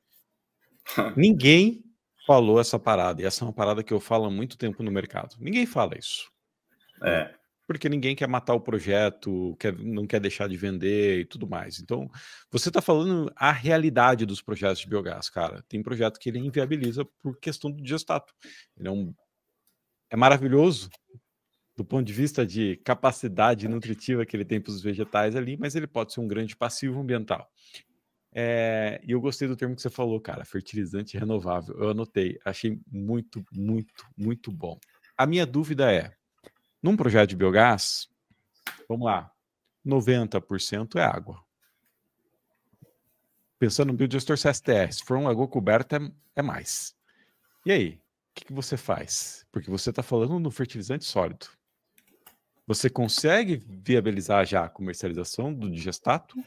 Speaker 1: Ninguém falou essa parada, e essa é uma parada que eu falo há muito tempo no mercado. Ninguém fala isso. Porque ninguém quer matar o projeto, não quer deixar de vender e tudo mais. Então, você está falando a realidade dos projetos de biogás, cara. Tem projeto que ele inviabiliza por questão do digestato. Ele é maravilhoso do ponto de vista de capacidade nutritiva que ele tem para os vegetais ali, mas ele pode ser um grande passivo ambiental. E eu gostei do termo que você falou, cara, fertilizante renovável. Eu anotei, achei muito, muito, muito bom. A minha dúvida é, num projeto de biogás, vamos lá, 90% é água. Pensando no biodigestor CSTR, se for uma água coberta, é mais. E aí, o que você faz? Porque você está falando no fertilizante sólido. Você consegue viabilizar já a comercialização do digestato?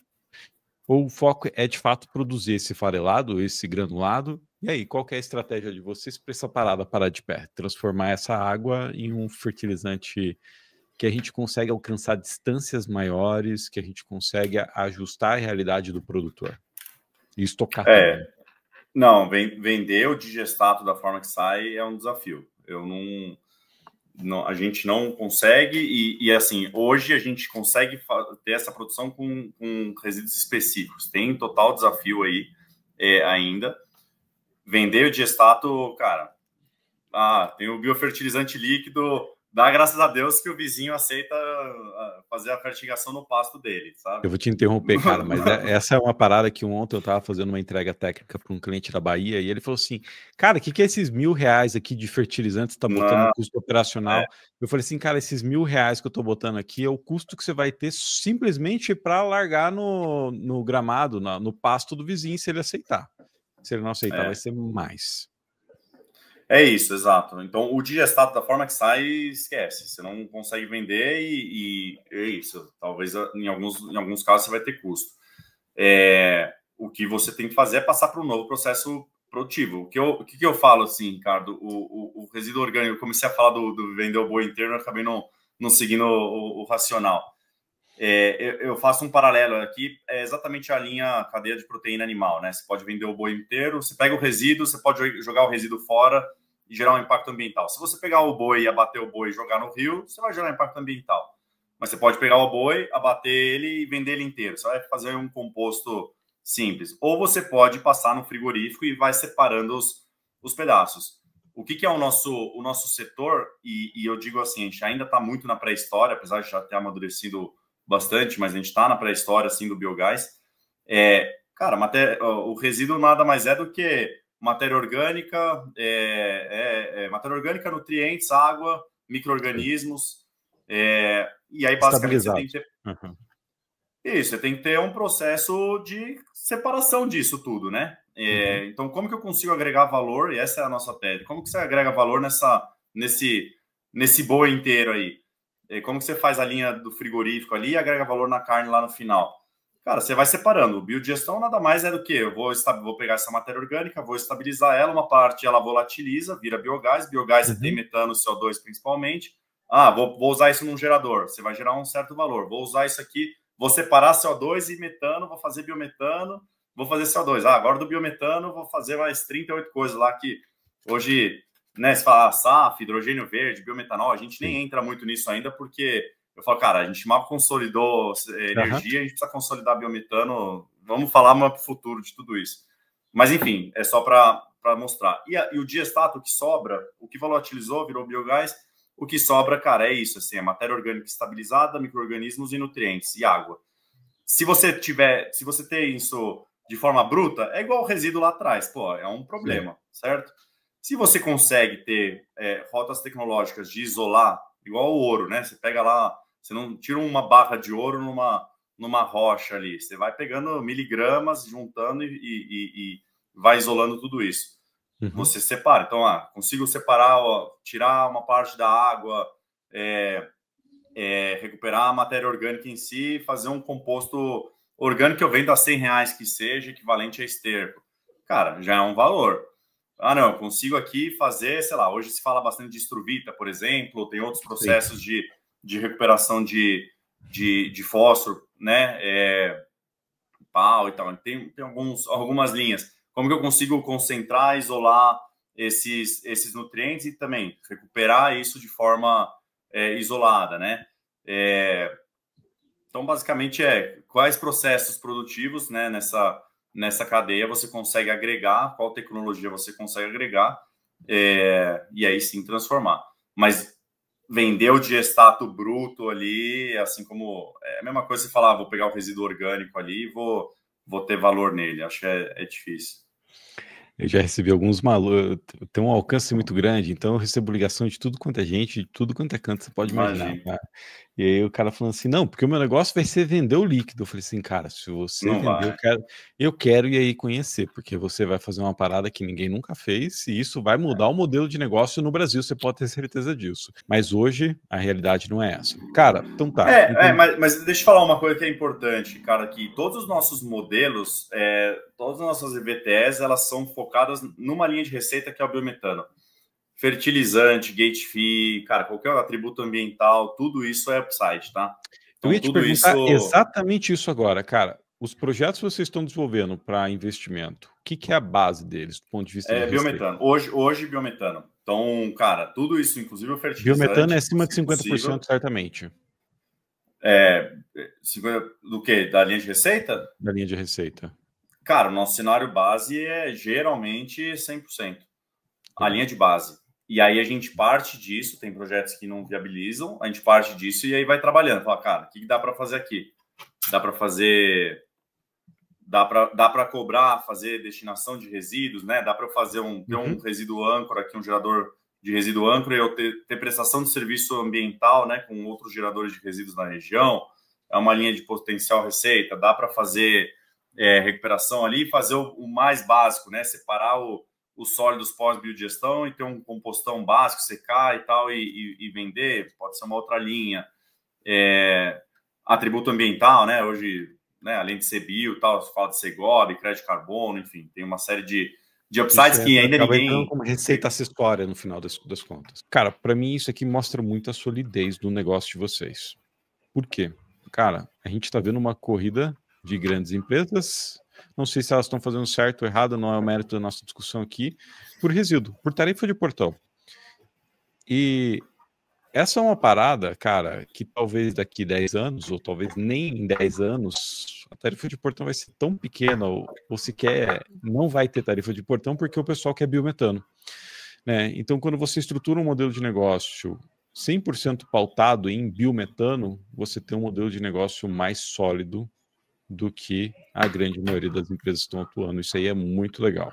Speaker 1: Ou o foco é, de fato, produzir esse farelado, esse granulado? E aí, qual que é a estratégia de vocês para essa parada parar de pé? Transformar essa água em um fertilizante que a gente consegue alcançar distâncias maiores, que a gente consegue ajustar a realidade do produtor e estocar também.
Speaker 2: Não, vender o digestato da forma que sai é um desafio. A gente não consegue e assim, hoje a gente consegue ter essa produção com resíduos específicos. Tem total desafio aí ainda. Vender o digestato, cara, tem o biofertilizante líquido, dá graças a Deus que o vizinho aceita fazer a fertigação no pasto dele, sabe?
Speaker 1: Eu vou te interromper, cara, mas essa é uma parada que ontem eu estava fazendo uma entrega técnica para um cliente da Bahia e ele falou assim, cara, o que é esses R$1.000 aqui de fertilizante que você está botando no custo operacional? Eu falei assim, cara, esses R$1.000 que eu estou botando aqui é o custo que você vai ter simplesmente para largar no gramado, no pasto do vizinho, se ele aceitar. Se ele não aceitar, vai ser mais.
Speaker 2: É isso, exato. Então, o digestato da forma que sai, esquece. Você não consegue vender e é isso. Talvez em alguns casos você vai ter custo. O que você tem que fazer é passar para um novo processo produtivo. O que eu falo assim, Ricardo? O resíduo orgânico, eu comecei a falar do vender o boi inteiro, eu acabei não seguindo o racional. Eu faço um paralelo aqui, é exatamente a linha cadeia de proteína animal, né? Você pode vender o boi inteiro, você pega o resíduo, você pode jogar o resíduo fora e gerar um impacto ambiental. Se você pegar o boi e abater o boi e jogar no rio, você vai gerar impacto ambiental. Mas você pode pegar o boi, abater ele e vender ele inteiro. Você vai fazer um composto simples. Ou você pode passar no frigorífico e vai separando os pedaços. O que é o nosso setor? E eu digo assim, a gente ainda está muito na pré-história, apesar de já ter amadurecido bastante, mas a gente está na pré-história assim, do biogás. Cara, o resíduo nada mais é do que matéria orgânica, nutrientes, água, micro-organismos. E aí, basicamente, você tem que ter... Isso, você tem que ter um processo de separação disso tudo, né? Então, como que eu consigo agregar valor? E essa é a nossa tese. Como que você agrega valor nesse boi inteiro aí? Como que você faz a linha do frigorífico ali e agrega valor na carne lá no final? Cara, você vai separando. O biodigestão nada mais é do que eu vou pegar essa matéria orgânica, vou estabilizar ela, uma parte ela volatiliza, vira biogás. Biogás você tem metano, CO2 principalmente. Vou usar isso num gerador. Você vai gerar um certo valor. Vou usar isso aqui, vou separar CO2 e metano, vou fazer biometano, vou fazer CO2. Agora do biometano vou fazer mais 38 coisas lá que hoje, né, se fala SAF, hidrogênio verde, biometanol, a gente nem entra muito nisso ainda porque eu falo, cara, a gente mal consolidou energia, a gente precisa consolidar biometano, vamos falar mais para o futuro de tudo isso. Mas, enfim, é só para mostrar. E o diestato, o que sobra, o que volatilizou, virou biogás, o que sobra, cara, é isso, assim, é matéria orgânica estabilizada, micro-organismos e nutrientes, e água. Se você tem isso de forma bruta, é igual o resíduo lá atrás, pô, é um problema, certo? Se você consegue ter rotas tecnológicas de isolar, igual o ouro, né? Você pega lá, você não tira uma barra de ouro numa rocha ali. Você vai pegando miligramas, juntando e vai isolando tudo isso. Você separa. Então, consigo separar, tirar uma parte da água, recuperar a matéria orgânica em si, fazer um composto orgânico que eu vendo a R$100 que seja, equivalente a esterco. Cara, já é um valor. Não, eu consigo aqui fazer, sei lá, hoje se fala bastante de estruvita, por exemplo, tem outros processos de recuperação de fósforo, né? Pau e tal. Tem algumas linhas. Como que eu consigo concentrar, isolar esses nutrientes e também recuperar isso de forma isolada, né? Então, basicamente, quais processos produtivos, né, nessa cadeia você consegue agregar, qual tecnologia você consegue agregar, e aí sim transformar. Mas vender o diestato bruto ali, assim como é a mesma coisa que você falar, vou pegar o resíduo orgânico ali e vou ter valor nele. Acho que é difícil.
Speaker 1: Eu já recebi alguns malucos, tem um alcance muito grande, então eu recebo ligação de tudo quanto é gente, de tudo quanto é canto, você pode imaginar. Tá? E aí o cara falando assim, não, porque o meu negócio vai ser vender o líquido. Eu falei assim, cara, se você
Speaker 2: não
Speaker 1: vender, eu quero ir aí conhecer, porque você vai fazer uma parada que ninguém nunca fez, e isso vai mudar o modelo de negócio no Brasil, você pode ter certeza disso. Mas hoje, a realidade não é essa. Cara, então tá.
Speaker 2: Mas deixa eu falar uma coisa que é importante, cara, que todos os nossos modelos, todas as nossas EVTs, elas são focadas numa linha de receita que é o biometano. Fertilizante, gate fee, cara, qualquer atributo ambiental, tudo isso é upside, tá?
Speaker 1: Então, eu ia te perguntar exatamente isso agora, cara. Os projetos que vocês estão desenvolvendo para investimento, o que é a base deles, do ponto de vista de
Speaker 2: biometano. Hoje, biometano. Então, cara, tudo isso, inclusive o fertilizante...
Speaker 1: Biometano é acima de 50%, certamente.
Speaker 2: 50 do quê? Da linha de receita?
Speaker 1: Da linha de receita.
Speaker 2: Cara, o nosso cenário base é geralmente 100%. A linha de base. E aí a gente parte disso, tem projetos que não viabilizam, a gente parte disso e aí vai trabalhando. Fala, cara, o que dá para fazer aqui? Dá para fazer... Dá para cobrar, fazer destinação de resíduos, né? Dá para fazer ter um resíduo âncora aqui, um gerador de resíduo âncora, e eu ter prestação de serviço ambiental, né? Com outros geradores de resíduos na região. É uma linha de potencial receita. Dá para fazer recuperação ali e fazer o mais básico, né? Separar os sólidos pós-biodigestão e ter um compostão básico, secar e tal, e vender. Pode ser uma outra linha. Atributo ambiental, né? Hoje, né, além de ser bio, tal, se fala de Segov, crédito de carbono, enfim, tem uma série de upsides que ainda ninguém...
Speaker 1: como receita acessória no final das contas. Cara, para mim isso aqui mostra muito a solidez do negócio de vocês. Por quê? Cara, a gente está vendo uma corrida de grandes empresas, não sei se elas estão fazendo certo ou errado, não é o mérito da nossa discussão aqui, por resíduo, por tarifa de portão. E essa é uma parada, cara, que talvez daqui 10 anos, ou talvez nem em 10 anos, a tarifa de portão vai ser tão pequena, ou sequer não vai ter tarifa de portão, porque o pessoal quer biometano. Né? Então, quando você estrutura um modelo de negócio 100% pautado em biometano, você tem um modelo de negócio mais sólido do que a grande maioria das empresas estão atuando. Isso aí é muito legal.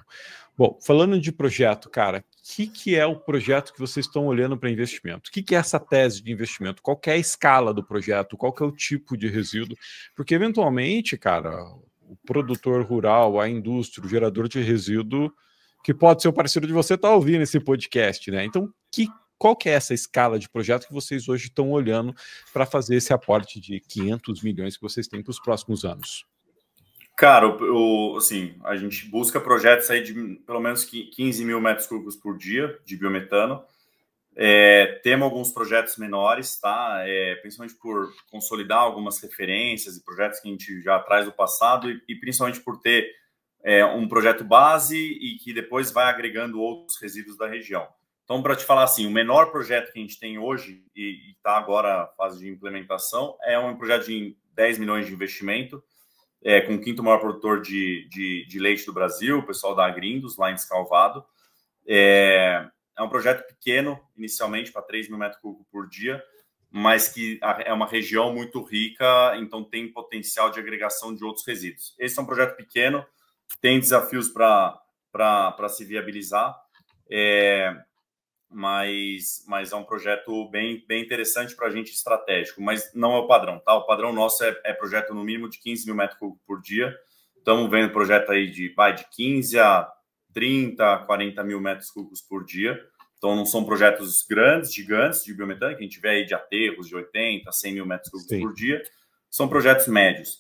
Speaker 1: Bom, falando de projeto, cara, o que é o projeto que vocês estão olhando para investimento? O que é essa tese de investimento? Qual que é a escala do projeto? Qual que é o tipo de resíduo? Porque, eventualmente, cara, o produtor rural, a indústria, o gerador de resíduo, que pode ser o parceiro de você, está ouvindo esse podcast, né? Então, qual que é essa escala de projeto que vocês hoje estão olhando para fazer esse aporte de 500 milhões que vocês têm para os próximos anos?
Speaker 2: Cara, assim, a gente busca projetos aí de pelo menos 15 mil metros cúbicos por dia de biometano. Temos alguns projetos menores, tá? Principalmente por consolidar algumas referências e projetos que a gente já traz do passado e principalmente por ter um projeto base e que depois vai agregando outros resíduos da região. Então, para te falar assim, o menor projeto que a gente tem hoje e está agora na fase de implementação é um projeto de 10 milhões de investimento, com o quinto maior produtor de leite do Brasil, o pessoal da Agrindos, lá em Descalvado. É um projeto pequeno, inicialmente, para 3 mil metros cúbicos por dia, mas que é uma região muito rica, então tem potencial de agregação de outros resíduos. Esse é um projeto pequeno, tem desafios para se viabilizar, mas é um projeto bem interessante para a gente, estratégico, mas não é o padrão, tá? O padrão nosso é projeto no mínimo de 15 mil metros cúbicos por dia. Estamos vendo projeto aí de 15 a 30, 40 mil metros cúbicos por dia. Então, não são projetos grandes, gigantes de biometano, que a gente vê aí de aterros de 80, 100 mil metros cúbicos por dia. São projetos médios.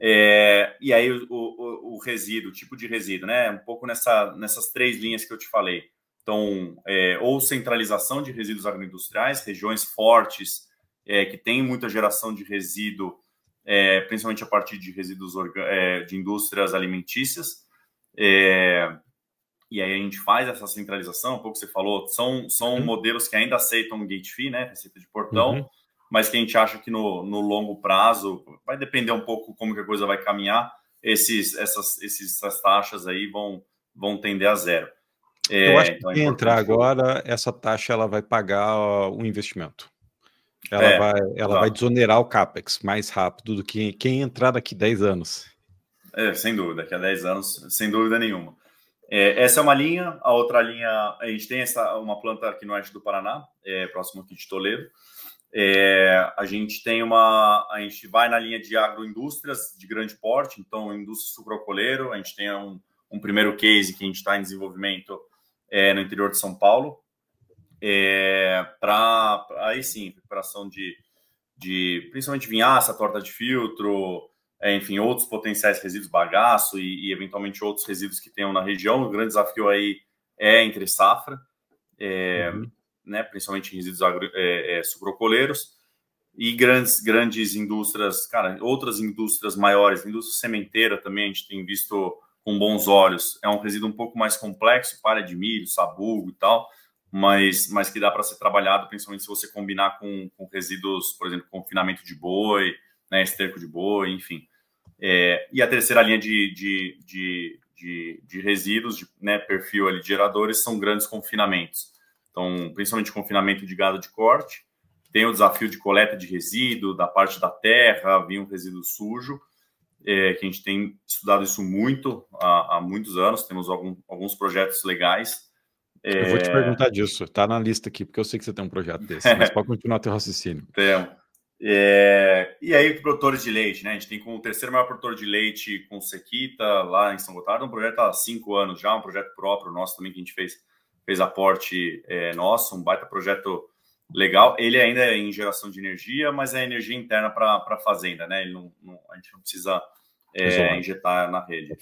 Speaker 2: E aí, o resíduo, o tipo de resíduo, né? Um pouco nessas três linhas que eu te falei. Então, ou centralização de resíduos agroindustriais, regiões fortes, que têm muita geração de resíduo, principalmente a partir de resíduos de indústrias alimentícias. E aí a gente faz essa centralização, um pouco que você falou, são modelos que ainda aceitam gate fee, né, receita de portão, mas que a gente acha que no longo prazo, vai depender um pouco como que a coisa vai caminhar, essas taxas aí vão tender a zero.
Speaker 1: Eu acho que quem entrar agora, essa taxa ela vai pagar o investimento. Ela vai desonerar o CAPEX mais rápido do que quem entrar daqui 10 anos.
Speaker 2: Sem dúvida, daqui a 10 anos, sem dúvida nenhuma. Essa é uma linha. A outra linha, a gente tem uma planta aqui no oeste do Paraná, próximo aqui de Toledo. A gente vai na linha de agroindústrias de grande porte, então indústria sucroalcooleiro. A gente tem um primeiro case que a gente está em desenvolvimento no interior de São Paulo, aí sim, preparação de principalmente vinhaça, torta de filtro, enfim, outros potenciais resíduos, bagaço e eventualmente outros resíduos que tenham na região. O grande desafio aí é entre safra, né, principalmente resíduos sucroalcooleiros e grandes indústrias, cara, outras indústrias maiores, indústria sementeira também a gente tem visto com bons olhos. É um resíduo um pouco mais complexo, palha de milho, sabugo e tal, mas que dá para ser trabalhado, principalmente se você combinar com resíduos, por exemplo, confinamento de boi, né, esterco de boi, enfim. E a terceira linha de resíduos, né, perfil ali de geradores, são grandes confinamentos. Então, principalmente confinamento de gado de corte, tem o desafio de coleta de resíduo, da parte da terra, vir um resíduo sujo, que a gente tem estudado isso muito há muitos anos, temos alguns projetos legais.
Speaker 1: Eu vou te perguntar disso, está na lista aqui, porque eu sei que você tem um projeto desse, mas pode continuar teu raciocínio.
Speaker 2: Temos. E aí, produtores de leite, né? A gente tem como o terceiro maior produtor de leite com sequita lá em São Gotardo, um projeto há 5 anos já, um projeto próprio nosso também que a gente fez aporte nosso, um baita projeto legal. Ele ainda é em geração de energia, mas é energia interna para a fazenda, né? A gente não precisa injetar na rede.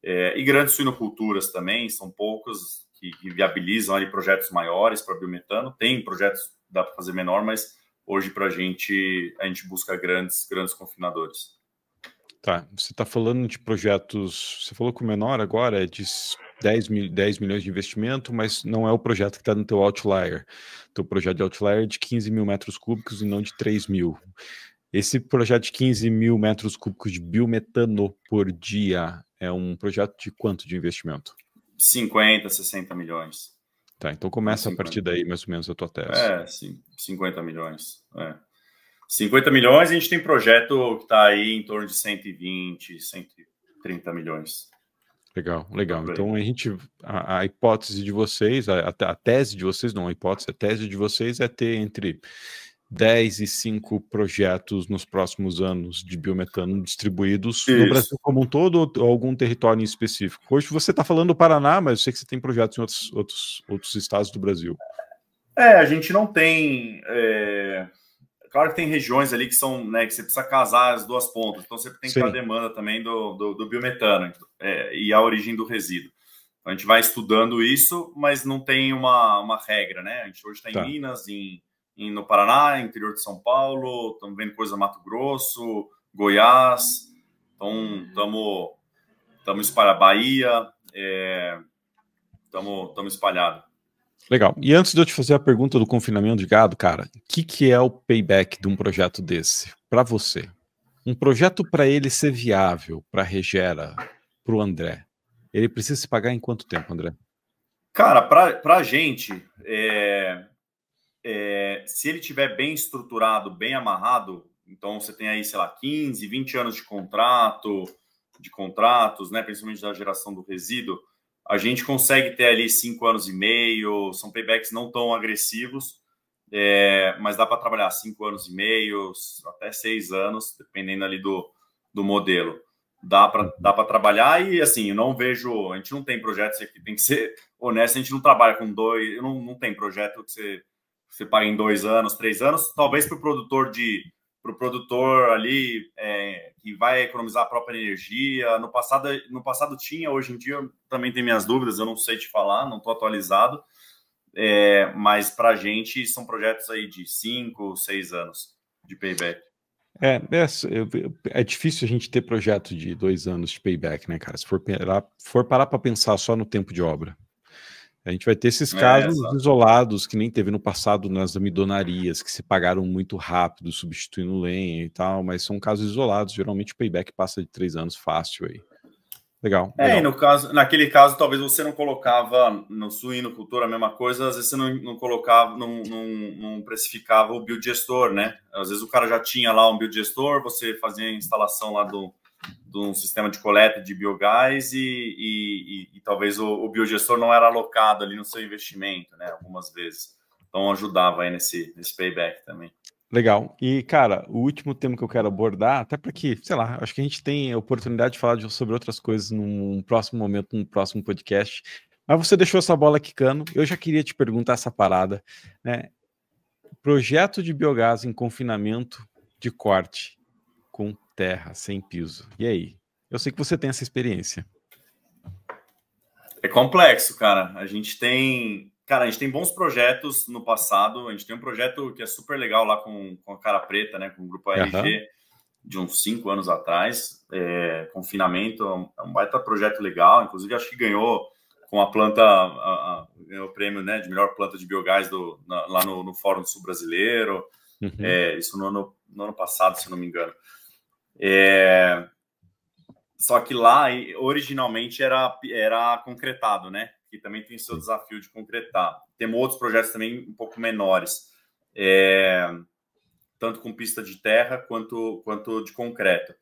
Speaker 2: E grandes suinoculturas também, são poucos que viabilizam ali projetos maiores para biometano. Tem projetos que dá para fazer menor, mas hoje para a gente busca grandes confinadores.
Speaker 1: Tá, você está falando de projetos, você falou que o menor agora é de 10 milhões de investimento, mas não é o projeto que está no teu outlier. Teu projeto de outlier é de 15 mil metros cúbicos e não de 3 mil. Esse projeto de 15 mil metros cúbicos de biometano por dia é um projeto de quanto de investimento? 50,
Speaker 2: 60 milhões.
Speaker 1: Tá, então começa
Speaker 2: 50.
Speaker 1: A partir daí mais ou menos a tua tese.
Speaker 2: Sim, 50 milhões. 50 milhões, a gente tem projeto que está aí em torno de 120, 130 milhões.
Speaker 1: Legal. Então a hipótese de vocês, a tese de vocês, não a hipótese, a tese de vocês é ter entre 10 e 5 projetos nos próximos anos de biometano distribuídos no Brasil como um todo ou algum território em específico? Hoje você está falando do Paraná, mas eu sei que você tem projetos em outros estados do Brasil.
Speaker 2: A gente não tem... Claro que tem regiões ali que são, né, que você precisa casar as duas pontas, então sempre tem que ter a demanda também do biometano e a origem do resíduo. Então, a gente vai estudando isso, mas não tem uma regra, né? A gente hoje está em Minas, no Paraná, interior de São Paulo, estamos vendo coisa Mato Grosso, Goiás, então estamos espalhados, Bahia, estamos espalhados.
Speaker 1: Legal. E antes de eu te fazer a pergunta do confinamento de gado, cara, o que é o payback de um projeto desse para você? Um projeto para ele ser viável, para a Regera, para o André, ele precisa se pagar em quanto tempo, André?
Speaker 2: Cara, para a gente, se ele tiver bem estruturado, bem amarrado, então você tem aí, sei lá, 15, 20 anos de contratos, né, principalmente da geração do resíduo, a gente consegue ter ali 5 anos e meio, são paybacks não tão agressivos, mas dá para trabalhar 5 anos e meio, até 6 anos, dependendo ali do modelo. Dá para trabalhar e, assim, eu não vejo... A gente não tem projetos aqui, tem que ser honesto, a gente não trabalha com dois... Não tem projeto que você paga em 2 anos, 3 anos, talvez para o produtor ali que vai economizar a própria energia. No passado tinha, hoje em dia também tem minhas dúvidas, eu não sei te falar, não estou atualizado, mas para a gente são projetos aí de 5, 6 anos de payback.
Speaker 1: É difícil a gente ter projeto de 2 anos de payback, né, cara? Se for parar para pensar só no tempo de obra. A gente vai ter esses casos isolados que nem teve no passado nas amidonarias, que se pagaram muito rápido, substituindo lenha e tal, mas são casos isolados. Geralmente o payback passa de 3 anos fácil aí. Legal.
Speaker 2: E naquele caso, talvez você não colocava no suinocultura a mesma coisa, às vezes você não colocava, não precificava o biodigestor, né? Às vezes o cara já tinha lá um biodigestor, você fazia a instalação lá de um sistema de coleta de biogás e talvez o biodigestor não era alocado ali no seu investimento, né? Algumas vezes. Então ajudava aí nesse payback também.
Speaker 1: Legal. E, cara, o último tema que eu quero abordar, até porque, sei lá, acho que a gente tem a oportunidade de falar sobre outras coisas num próximo momento, num próximo podcast. Mas você deixou essa bola quicando. Eu já queria te perguntar essa parada, né? Projeto de biogás em confinamento de corte com terra, sem piso. E aí? Eu sei que você tem essa experiência.
Speaker 2: É complexo, cara. A gente tem bons projetos no passado. A gente tem um projeto que é super legal lá com a Cara Preta, né? Com o Grupo ARG, de uns 5 anos atrás. Confinamento, é um baita projeto legal. Inclusive, acho que ganhou com a planta, ganhou o prêmio, né, de melhor planta de biogás lá no Fórum Sul Brasileiro. Uhum. Isso no ano passado, se não me engano. Só que lá, originalmente, era concretado, né? Que também tem seu desafio de concretar. Temos outros projetos também um pouco menores, tanto com pista de terra quanto de concreto.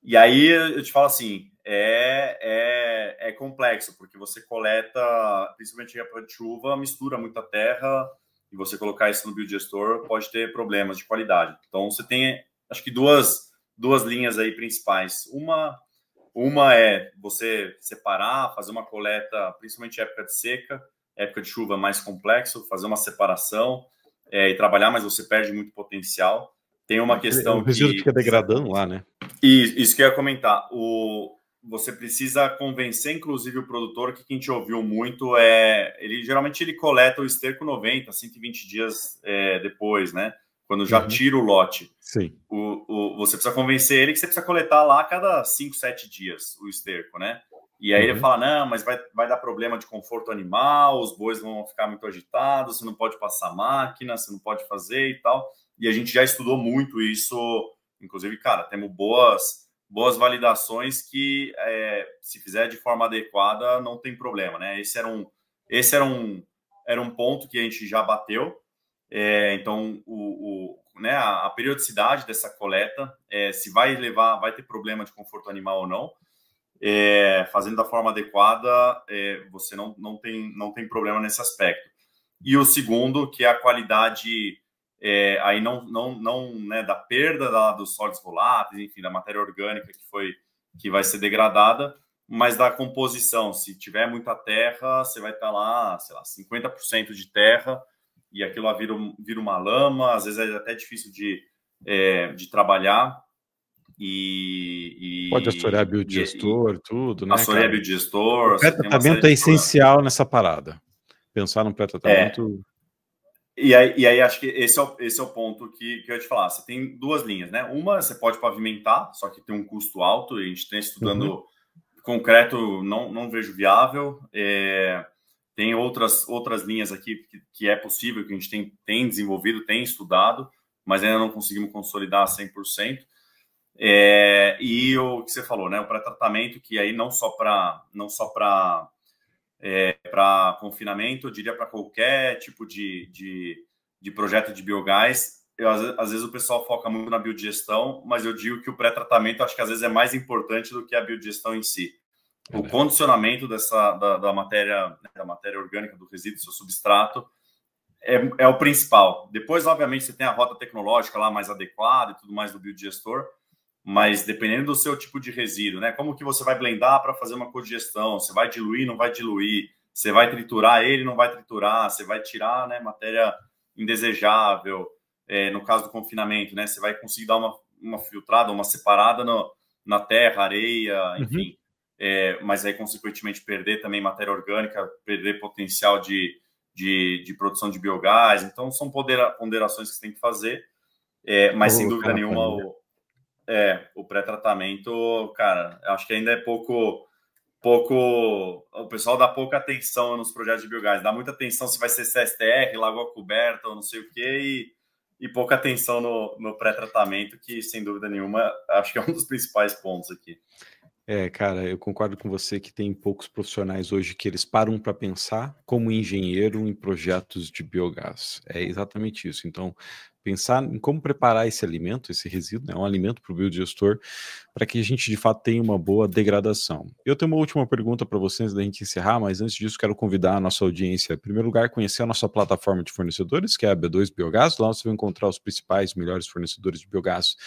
Speaker 2: E aí, eu te falo assim, é complexo, porque você coleta, principalmente em época de chuva, mistura muita terra, e você colocar isso no biodigestor pode ter problemas de qualidade. Então, você tem, acho que duas linhas aí principais. Uma é você separar, fazer uma coleta, principalmente em época de seca, época de chuva mais complexo, fazer uma separação e trabalhar, mas você perde muito potencial. Tem uma questão
Speaker 1: o resíduo fica degradando lá, né?
Speaker 2: Isso que eu ia comentar. Você precisa convencer, inclusive, o produtor, que quem te ouviu muito geralmente ele coleta o esterco 90, 120 dias depois, né? Quando já tira o lote.
Speaker 1: Sim.
Speaker 2: Você precisa convencer ele que você precisa coletar lá a cada 5, 7 dias o esterco, né? E aí ele fala, não, mas vai dar problema de conforto animal, os bois vão ficar muito agitados, você não pode passar máquina, você não pode fazer e tal. E a gente já estudou muito isso, inclusive, cara, temos boas validações que, se fizer de forma adequada, não tem problema, né? Esse era um ponto que a gente já bateu. Então, né, a periodicidade dessa coleta, se vai ter problema de conforto animal ou não, fazendo da forma adequada, você não tem problema nesse aspecto. E o segundo, que é a qualidade, aí não né, da perda dos sólidos voláteis, enfim, da matéria orgânica que vai ser degradada, mas da composição. Se tiver muita terra, você vai estar lá, sei lá, 50% de terra, e aquilo lá vira uma lama, às vezes é até difícil de trabalhar.
Speaker 1: Pode assorear biodigestor, tudo, né,
Speaker 2: assorear
Speaker 1: cara?
Speaker 2: biodigestor,
Speaker 1: O
Speaker 2: você tem uma série
Speaker 1: pré-tratamento é
Speaker 2: de problemas.
Speaker 1: essencial nessa parada. Pensar no pré-tratamento...
Speaker 2: E aí acho que esse é o ponto que eu ia te falar. Você tem duas linhas, né? Uma, você pode pavimentar, só que tem um custo alto, e a gente está estudando concreto, não vejo viável. Tem outras linhas aqui que é possível, que a gente tem desenvolvido, tem estudado, mas ainda não conseguimos consolidar 100%. E o que você falou, né? O pré-tratamento, que aí não só para confinamento, eu diria para qualquer tipo de projeto de biogás. Às vezes o pessoal foca muito na biodigestão, mas eu digo que o pré-tratamento acho que às vezes é mais importante do que a biodigestão em si. O condicionamento da matéria orgânica, do resíduo, do seu substrato, é o principal. Depois, obviamente, você tem a rota tecnológica lá mais adequada e tudo mais do biodigestor, mas dependendo do seu tipo de resíduo, né? Como que você vai blendar para fazer uma codigestão? Você vai diluir, não vai diluir? Você vai triturar ele, não vai triturar? Você vai tirar, né, matéria indesejável? No caso do confinamento, né? Você vai conseguir dar uma filtrada, uma separada na terra, areia, enfim. Mas aí, consequentemente, perder também matéria orgânica, perder potencial de produção de biogás. Então, são ponderações que você tem que fazer. Mas, sem dúvida nenhuma, o pré-tratamento, cara, acho que ainda é pouco... O pessoal dá pouca atenção nos projetos de biogás. Dá muita atenção se vai ser CSTR, lagoa coberta ou não sei o quê, e pouca atenção no pré-tratamento, que, sem dúvida nenhuma, acho que é um dos principais pontos aqui.
Speaker 1: Cara, eu concordo com você que tem poucos profissionais hoje que eles param para pensar como engenheiro em projetos de biogás. É exatamente isso. Então, pensar em como preparar esse alimento, esse resíduo, né, um alimento para o biodigestor, para que a gente de fato tenha uma boa degradação. Eu tenho uma última pergunta para vocês antes da gente encerrar, mas antes disso quero convidar a nossa audiência, em primeiro lugar, a conhecer a nossa plataforma de fornecedores, que é a B2 Biogás. Lá você vai encontrar os principais, melhores fornecedores de biogás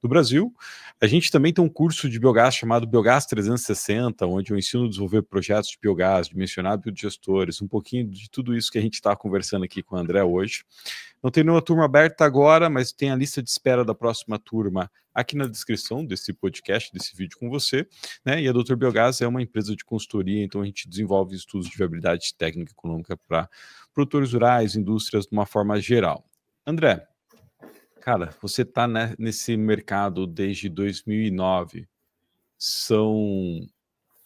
Speaker 1: do Brasil. A gente também tem um curso de biogás chamado Biogás 360, onde eu ensino a desenvolver projetos de biogás, dimensionar biodigestores, um pouquinho de tudo isso que a gente está conversando aqui com o André hoje. Não tem nenhuma turma aberta agora, mas tem a lista de espera da próxima turma aqui na descrição desse podcast, desse vídeo com você, né? E a Doutor Biogás é uma empresa de consultoria, então a gente desenvolve estudos de viabilidade técnica e econômica para produtores rurais, indústrias, de uma forma geral. André, cara, você está nesse mercado desde 2009, são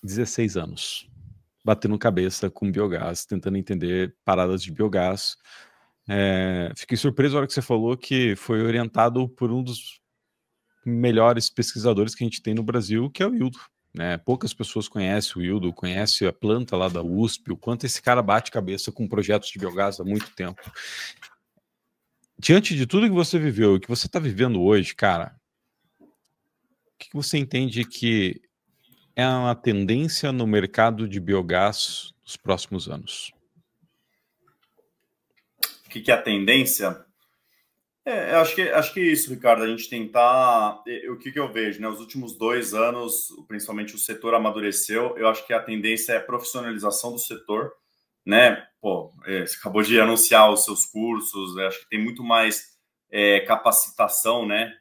Speaker 1: 16 anos, batendo cabeça com biogás, tentando entender paradas de biogás. Fiquei surpreso na hora que você falou que foi orientado por um dos melhores pesquisadores que a gente tem no Brasil, que é o Wildo. Né? Poucas pessoas conhecem o Wildo, conhecem a planta lá da USP, o quanto esse cara bate cabeça com projetos de biogás há muito tempo. Diante de tudo que você viveu e que você está vivendo hoje, cara, o que você entende que é uma tendência no mercado de biogás nos próximos anos?
Speaker 2: O que é a tendência? Acho que isso, Ricardo, a gente tentar... O que eu vejo, né? Os últimos 2 anos, principalmente o setor amadureceu, eu acho que a tendência é a profissionalização do setor, né? Você acabou de anunciar os seus cursos, acho que tem muito mais capacitação, né?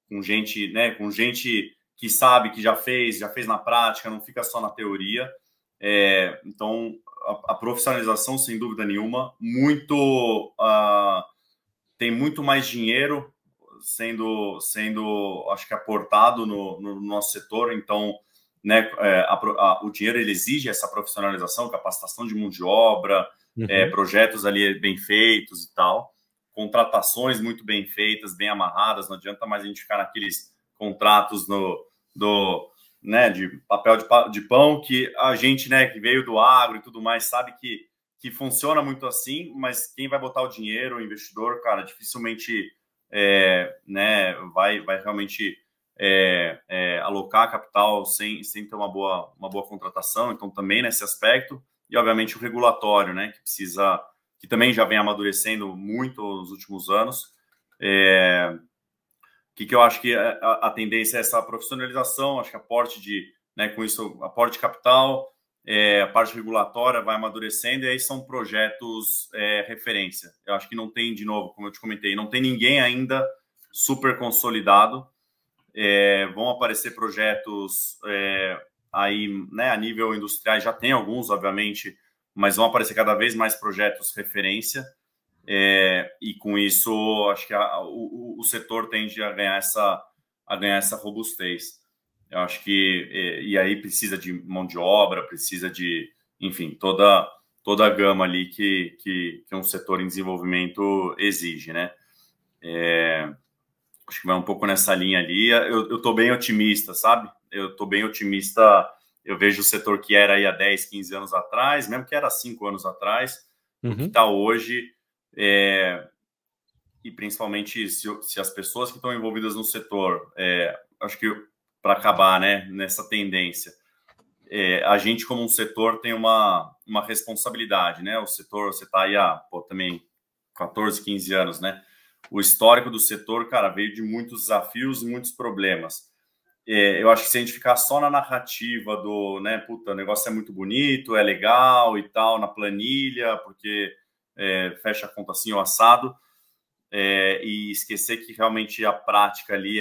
Speaker 2: Com gente que sabe, que já fez na prática, não fica só na teoria. Então, a profissionalização, sem dúvida nenhuma, tem muito mais dinheiro sendo acho que aportado no nosso setor. Então, né, o dinheiro ele exige essa profissionalização, capacitação de mão de obra, projetos ali bem feitos e tal, contratações muito bem feitas, bem amarradas. Não adianta mais a gente ficar naqueles contratos né, de papel de pão, que a gente, né, que veio do agro e tudo mais, sabe que funciona muito assim, mas quem vai botar o dinheiro, o investidor, cara, dificilmente né, vai realmente alocar capital sem ter uma boa contratação. Então, também nesse aspecto, e obviamente o regulatório, né, que também já vem amadurecendo muito nos últimos anos. Que eu acho que a tendência é essa profissionalização, acho que aporte com isso, aporte de capital, a parte regulatória vai amadurecendo, e aí são projetos referência. Eu acho que não tem, de novo, como eu te comentei, não tem ninguém ainda super consolidado. Vão aparecer projetos aí, né, a nível industrial, já tem alguns, obviamente, mas vão aparecer cada vez mais projetos referência, e com isso, acho que o setor tende a ganhar essa robustez. Eu acho que, e aí precisa de mão de obra, precisa de, enfim, toda a gama ali que um setor em desenvolvimento exige, né? Acho que vai um pouco nessa linha ali. Eu estou bem otimista, sabe? Eu estou bem otimista. Eu vejo o setor que era aí há 10, 15 anos atrás, mesmo que era 5 anos atrás, o que está hoje, e principalmente se as pessoas que estão envolvidas no setor, acho que para acabar, né, nessa tendência, a gente como um setor tem uma responsabilidade, né? O setor, você está aí há também 14, 15 anos, né? O histórico do setor, cara, veio de muitos desafios e muitos problemas. Eu acho que se a gente ficar só na narrativa do, né, puta, o negócio é muito bonito, é legal e tal, na planilha, porque fecha a conta assim ou assado, e esquecer que realmente a prática ali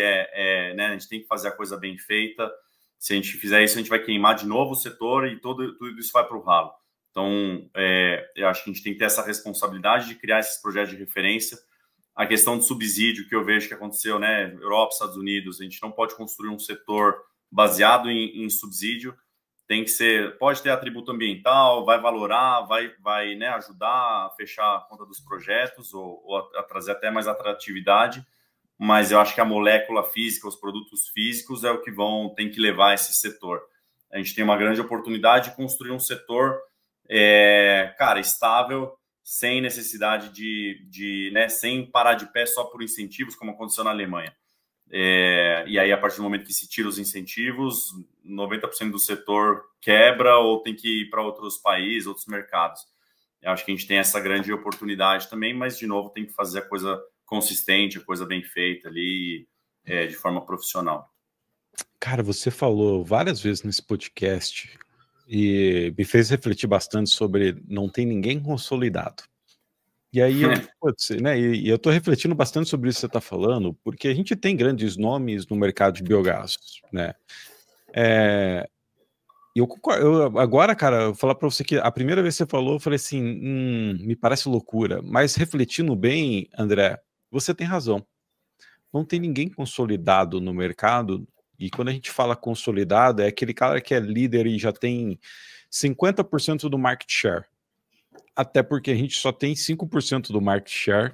Speaker 2: né, a gente tem que fazer a coisa bem feita. Se a gente fizer isso, a gente vai queimar de novo o setor e tudo isso vai para o ralo. Então, eu acho que a gente tem que ter essa responsabilidade de criar esses projetos de referência. A questão do subsídio que eu vejo que aconteceu, né, Europa, Estados Unidos, a gente não pode construir um setor baseado em subsídio. Tem que ser, pode ter atributo ambiental, vai valorar, vai né, ajudar a fechar a conta dos projetos ou a trazer até mais atratividade, mas eu acho que a molécula física, os produtos físicos é o que tem que levar esse setor. A gente tem uma grande oportunidade de construir um setor, cara, estável, sem necessidade né, sem parar de pé só por incentivos, como aconteceu na Alemanha. E aí, a partir do momento que se tira os incentivos, 90% do setor quebra ou tem que ir para outros países, outros mercados. Eu acho que a gente tem essa grande oportunidade também, mas, de novo, tem que fazer a coisa consistente, a coisa bem feita ali, de forma profissional.
Speaker 1: Cara, você falou várias vezes nesse podcast e me fez refletir bastante sobre não tem ninguém consolidado. E aí, putz, né, e eu tô refletindo bastante sobre isso que você tá falando, porque a gente tem grandes nomes no mercado de biogás, né? E eu concordo, agora, cara, eu vou falar para você que a primeira vez que você falou, eu falei assim, me parece loucura, mas refletindo bem, André, você tem razão. Não tem ninguém consolidado no mercado, e quando a gente fala consolidado, é aquele cara que é líder e já tem 50% do market share. Até porque a gente só tem 5% do market share,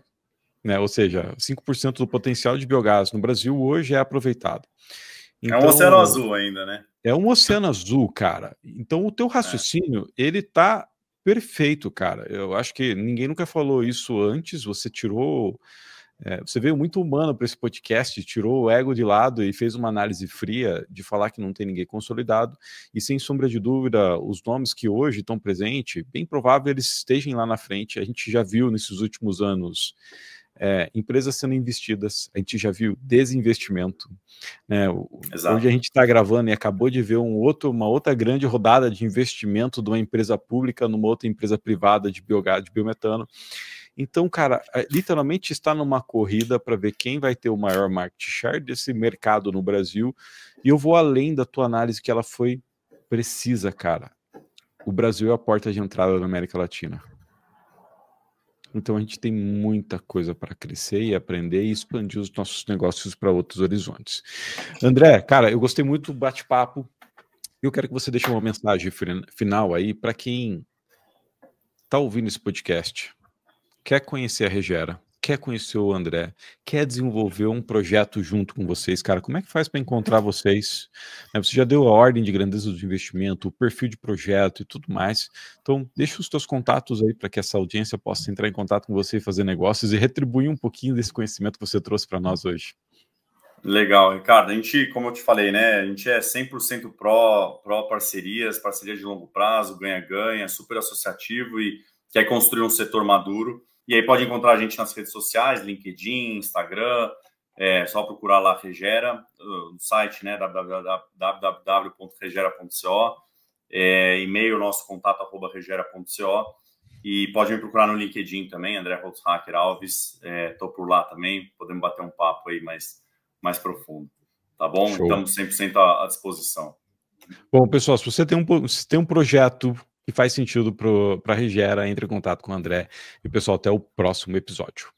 Speaker 1: né? Ou seja, 5% do potencial de biogás no Brasil hoje é aproveitado. Então,
Speaker 2: é um oceano azul ainda, né?
Speaker 1: É um oceano azul, cara. Então o teu raciocínio, ele tá perfeito, cara. Eu acho que ninguém nunca falou isso antes, você tirou... você veio muito humano para esse podcast, tirou o ego de lado e fez uma análise fria de falar que não tem ninguém consolidado, e sem sombra de dúvida, os nomes que hoje estão presentes, bem provável eles estejam lá na frente. A gente já viu nesses últimos anos empresas sendo investidas, a gente já viu desinvestimento, né? Hoje a gente está gravando e acabou de ver uma outra grande rodada de investimento de uma empresa pública numa outra empresa privada de biogás, de biometano. Então, cara, literalmente está numa corrida para ver quem vai ter o maior market share desse mercado no Brasil, e eu vou além da tua análise, que ela foi precisa, cara. O Brasil é a porta de entrada da América Latina. Então a gente tem muita coisa para crescer e aprender e expandir os nossos negócios para outros horizontes. André, cara, eu gostei muito do bate-papo. Eu quero que você deixe uma mensagem final aí para quem está ouvindo esse podcast, quer conhecer a Regera, quer conhecer o André, quer desenvolver um projeto junto com vocês, cara, como é que faz para encontrar vocês? Você já deu a ordem de grandeza do investimento, o perfil de projeto e tudo mais. Então, deixa os teus contatos aí para que essa audiência possa entrar em contato com você e fazer negócios e retribuir um pouquinho desse conhecimento que você trouxe para nós hoje.
Speaker 2: Legal, Ricardo. A gente, como eu te falei, né? A gente é 100% pró parcerias de longo prazo, ganha-ganha, super associativo e quer construir um setor maduro. E aí pode encontrar a gente nas redes sociais, LinkedIn, Instagram, só procurar lá Regera, no site, né, www.regera.co. e-mail nosso contato@regera.co, e pode me procurar no LinkedIn também, André Holzhacker Alves, estou por lá também, podemos bater um papo aí mais profundo, tá bom?
Speaker 1: Show.
Speaker 2: Estamos 100% à disposição.
Speaker 1: Bom, pessoal, se você tem um projeto que faz sentido para a Regera, entre em contato com o André. E, pessoal, até o próximo episódio.